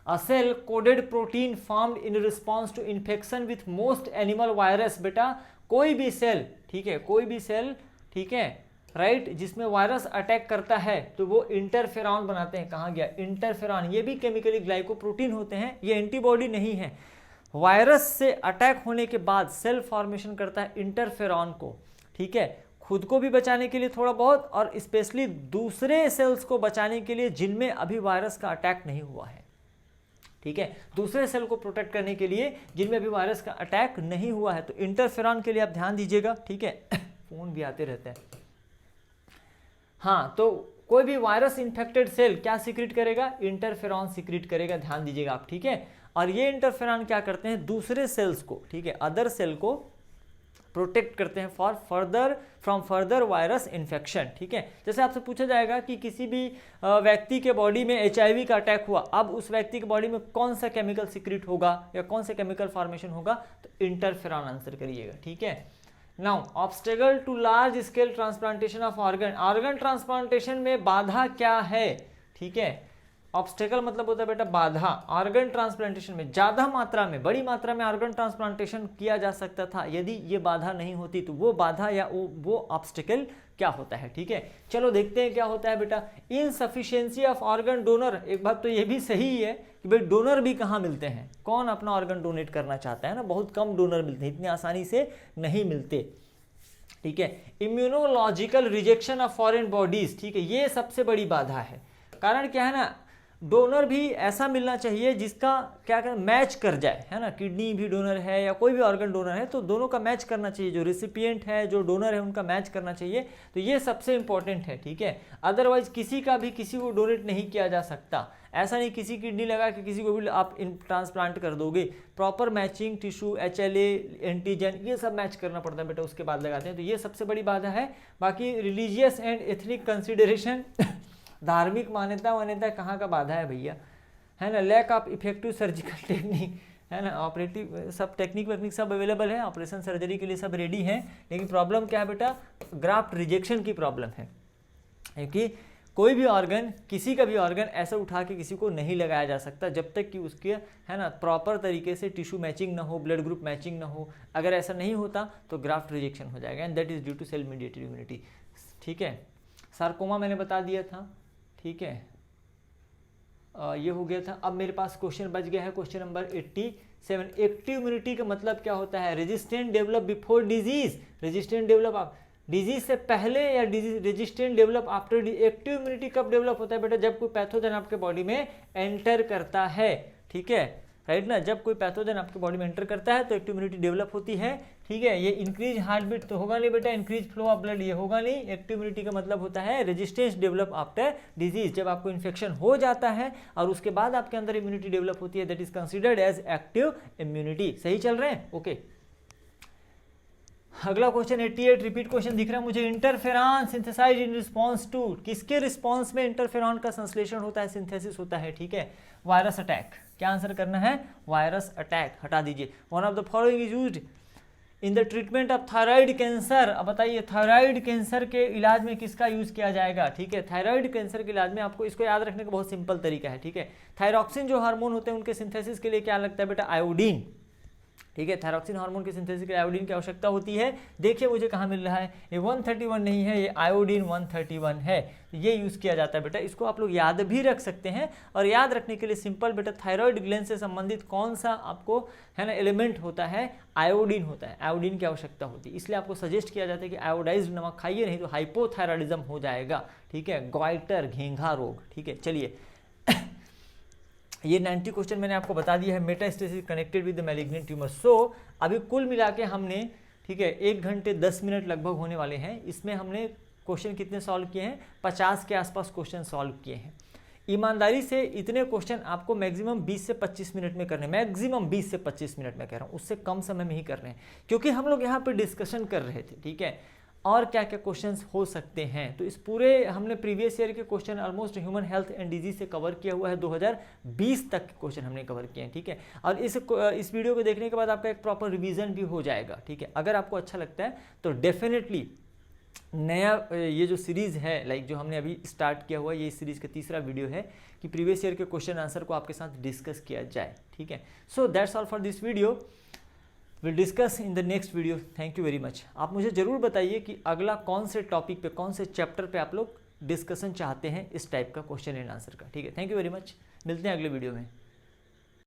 a cell coded protein formed in response to infection with most animal virus. बेटा कोई भी सेल, ठीक है, कोई भी सेल, ठीक है, राइट, जिसमें वायरस अटैक करता है तो वो इंटरफेरॉन बनाते हैं। कहाँ गया इंटरफेरॉन, ये भी केमिकली ग्लाइकोप्रोटीन होते हैं, ये एंटीबॉडी नहीं है। वायरस से अटैक होने के बाद सेल फॉर्मेशन करता है इंटरफेरॉन को, ठीक है, खुद को भी बचाने के लिए थोड़ा बहुत और स्पेशली दूसरे सेल्स को बचाने के लिए जिनमें अभी वायरस का अटैक नहीं हुआ है, ठीक है, दूसरे सेल को प्रोटेक्ट करने के लिए जिनमें अभी वायरस का अटैक नहीं हुआ है। तो इंटरफेरॉन के लिए आप ध्यान दीजिएगा, ठीक है फोन भी आते रहते हैं। हाँ, तो कोई भी वायरस इन्फेक्टेड सेल क्या सीक्रेट करेगा, इंटरफेरॉन सीक्रेट करेगा, ध्यान दीजिएगा आप, ठीक है। और ये इंटरफेरॉन क्या करते हैं, दूसरे सेल्स को, ठीक है, अदर सेल को प्रोटेक्ट करते हैं फ्रॉम फर्दर वायरस इन्फेक्शन, ठीक है। जैसे आपसे पूछा जाएगा कि किसी भी व्यक्ति के बॉडी में HIV का अटैक हुआ, अब उस व्यक्ति के बॉडी में कौन सा केमिकल सीक्रेट होगा या कौन सा केमिकल फॉर्मेशन होगा, तो इंटरफेरॉन आंसर करिएगा, ठीक है। Now obstacle to large scale transplantation of organ transplantation में बाधा क्या है, ठीक है, ऑब्स्टेकल मतलब होता है बेटा बाधा। ऑर्गन ट्रांसप्लांटेशन में ज्यादा मात्रा में, बड़ी मात्रा में ऑर्गन ट्रांसप्लांटेशन किया जा सकता था यदि ये बाधा नहीं होती, तो वो बाधा या वो ऑब्स्टेकल क्या होता है, ठीक है। चलो देखते हैं क्या होता है बेटा, इनसफिशिएंसी ऑफ ऑर्गन डोनर। एक बात तो ये भी सही है कि भाई डोनर भी कहाँ मिलते हैं, कौन अपना ऑर्गन डोनेट करना चाहता है ना, बहुत कम डोनर मिलते हैं, इतनी आसानी से नहीं मिलते, ठीक है। Immunological rejection of foreign bodies, ठीक है, ये सबसे बड़ी बाधा है। कारण क्या है ना, डोनर भी ऐसा मिलना चाहिए जिसका क्या कहते हैं मैच कर जाए, है ना, किडनी भी डोनर है या कोई भी ऑर्गन डोनर है तो दोनों का मैच करना चाहिए, जो रिसिपिएंट है जो डोनर है उनका मैच करना चाहिए, तो ये सबसे इंपॉर्टेंट है, ठीक है। अदरवाइज किसी का भी किसी को डोनेट नहीं किया जा सकता, ऐसा नहीं किसी किडनी लगा कि किसी को भी आप ट्रांसप्लांट कर दोगे, proper matching tissue, HLA, antigen, ये सब मैच करना पड़ता है बेटा, उसके बाद लगाते हैं, तो ये सबसे बड़ी बाधा है। बाकी रिलीजियस एंड एथनिक कंसिडरेशन धार्मिक मान्यता कहाँ का बाधा है भैया, है ना। Lack of effective surgical technique, है ना, ऑपरेटिव सब टेक्निक वेक्निक सब अवेलेबल है, ऑपरेशन सर्जरी के लिए सब रेडी है, लेकिन प्रॉब्लम क्या है बेटा, ग्राफ्ट रिजेक्शन की प्रॉब्लम है, क्योंकि कोई भी ऑर्गन, किसी का भी ऑर्गन ऐसा उठा के किसी को नहीं लगाया जा सकता जब तक कि उसके, है ना, प्रॉपर तरीके से टिश्यू मैचिंग ना हो, ब्लड ग्रुप मैचिंग ना हो। अगर ऐसा नहीं होता तो ग्राफ्ट रिजेक्शन हो जाएगा, and that is due to cell mediated immunity, ठीक है। सार्कोमा मैंने बता दिया था, ठीक है, ये हो गया था। अब मेरे पास क्वेश्चन बच गया है, क्वेश्चन नंबर 87, एक्टिव इम्यूनिटी का मतलब क्या होता है, resistant develop before disease, resistant develop disease से पहले या resistant develop after. Active immunity कब डेवलप होता है बेटा, जब कोई पैथोजन आपके बॉडी में एंटर करता है, ठीक है, राइट ना, जब कोई पैथोजन आपके बॉडी में एंटर करता है तो एक्टिव इम्यूनिटी डेवलप होती है, ठीक है। ये इंक्रीज हार्ट बीट तो होगा नहीं बेटा, इंक्रीज फ्लो ऑफ ब्लड ये होगा नहीं। एक्टिव इम्यूनिटी का मतलब होता है रेजिस्टेंस डेवलप आफ्टर डिजीज, जब आपको इन्फेक्शन हो जाता है और उसके बाद आपके अंदर इम्यूनिटी डेवलप होती है, that is considered as active immunity. सही चल रहे हैं, ओके। अगला क्वेश्चन 88, रिपीट क्वेश्चन दिख रहा है मुझे, interferon synthesise in response to, किसके रिस्पांस में इंटरफेरॉन का संश्लेषण होता है, सिंथेसिस होता है, ठीक है, वायरस अटैक। क्या आंसर करना है, वायरस अटैक, हटा दीजिए। One of the following is used in the treatment of thyroid cancer. अब बताइए थायराइड कैंसर के इलाज में किसका यूज किया जाएगा, ठीक है। थायराइड कैंसर के इलाज में आपको इसको याद रखने का बहुत सिंपल तरीका है, ठीक है। थायरॉक्सिन जो हार्मोन होते हैं उनके सिंथेसिस के लिए क्या लगता है बेटा, आयोडीन, ठीक है। थायरॉक्सिन हार्मोन के सिंथेसिस के लिए आयोडीन की आवश्यकता होती है। देखिए मुझे कहाँ मिल रहा है, ये 131 नहीं है, ये आयोडीन 131 है, ये यूज़ किया जाता है बेटा। इसको आप लोग याद भी रख सकते हैं, और याद रखने के लिए सिंपल बेटा, थायराइड ग्लैंड से संबंधित कौन सा आपको, है ना, एलिमेंट होता है, आयोडीन होता है, आयोडीन की आवश्यकता होती है। इसलिए आपको सजेस्ट किया जाता है कि आयोडाइज्ड नमक खाइए, नहीं तो हाइपोथायराइडिज्म हो जाएगा, ठीक है, ग्वाइटर, घेंघा रोग, ठीक है। चलिए ये 90 क्वेश्चन मैंने आपको बता दिया है, metastasis connected with the malignant tumour. So अभी कुल मिला के हमने, ठीक है, 1 घंटे 10 मिनट लगभग होने वाले हैं। इसमें हमने क्वेश्चन कितने सॉल्व किए हैं, 50 के आसपास क्वेश्चन सॉल्व किए हैं। ईमानदारी से इतने क्वेश्चन आपको मैक्सिमम 20 से 25 मिनट में करने, मैक्सिमम 20 से 25 मिनट में कह रहा हूँ, उससे कम समय में ही कर रहे हैं, क्योंकि हम लोग यहाँ पे डिस्कशन कर रहे थे, ठीक है। और क्या क्या क्वेश्चंस हो सकते हैं। तो इस पूरे हमने प्रीवियस ईयर के question almost human health and disease से कवर किया हुआ है, 2020 तक के क्वेश्चन हमने कवर किए हैं, ठीक है। और इस वीडियो को देखने के बाद आपका एक प्रॉपर रिवीजन भी हो जाएगा, ठीक है। अगर आपको अच्छा लगता है तो डेफिनेटली नया ये जो सीरीज़ है, लाइक जो हमने अभी स्टार्ट किया हुआ है, ये सीरीज़ का तीसरा वीडियो है कि प्रीवियस ईयर के क्वेश्चन आंसर को आपके साथ डिस्कस किया जाए, ठीक है। So that's all for this video, will discuss in the next video. Thank you very much. आप मुझे ज़रूर बताइए कि अगला कौन से टॉपिक पे, कौन से चैप्टर पे आप लोग डिस्कशन चाहते हैं इस टाइप का क्वेश्चन एंड आंसर का, ठीक है। थैंक यू वेरी मच, मिलते हैं अगले वीडियो में।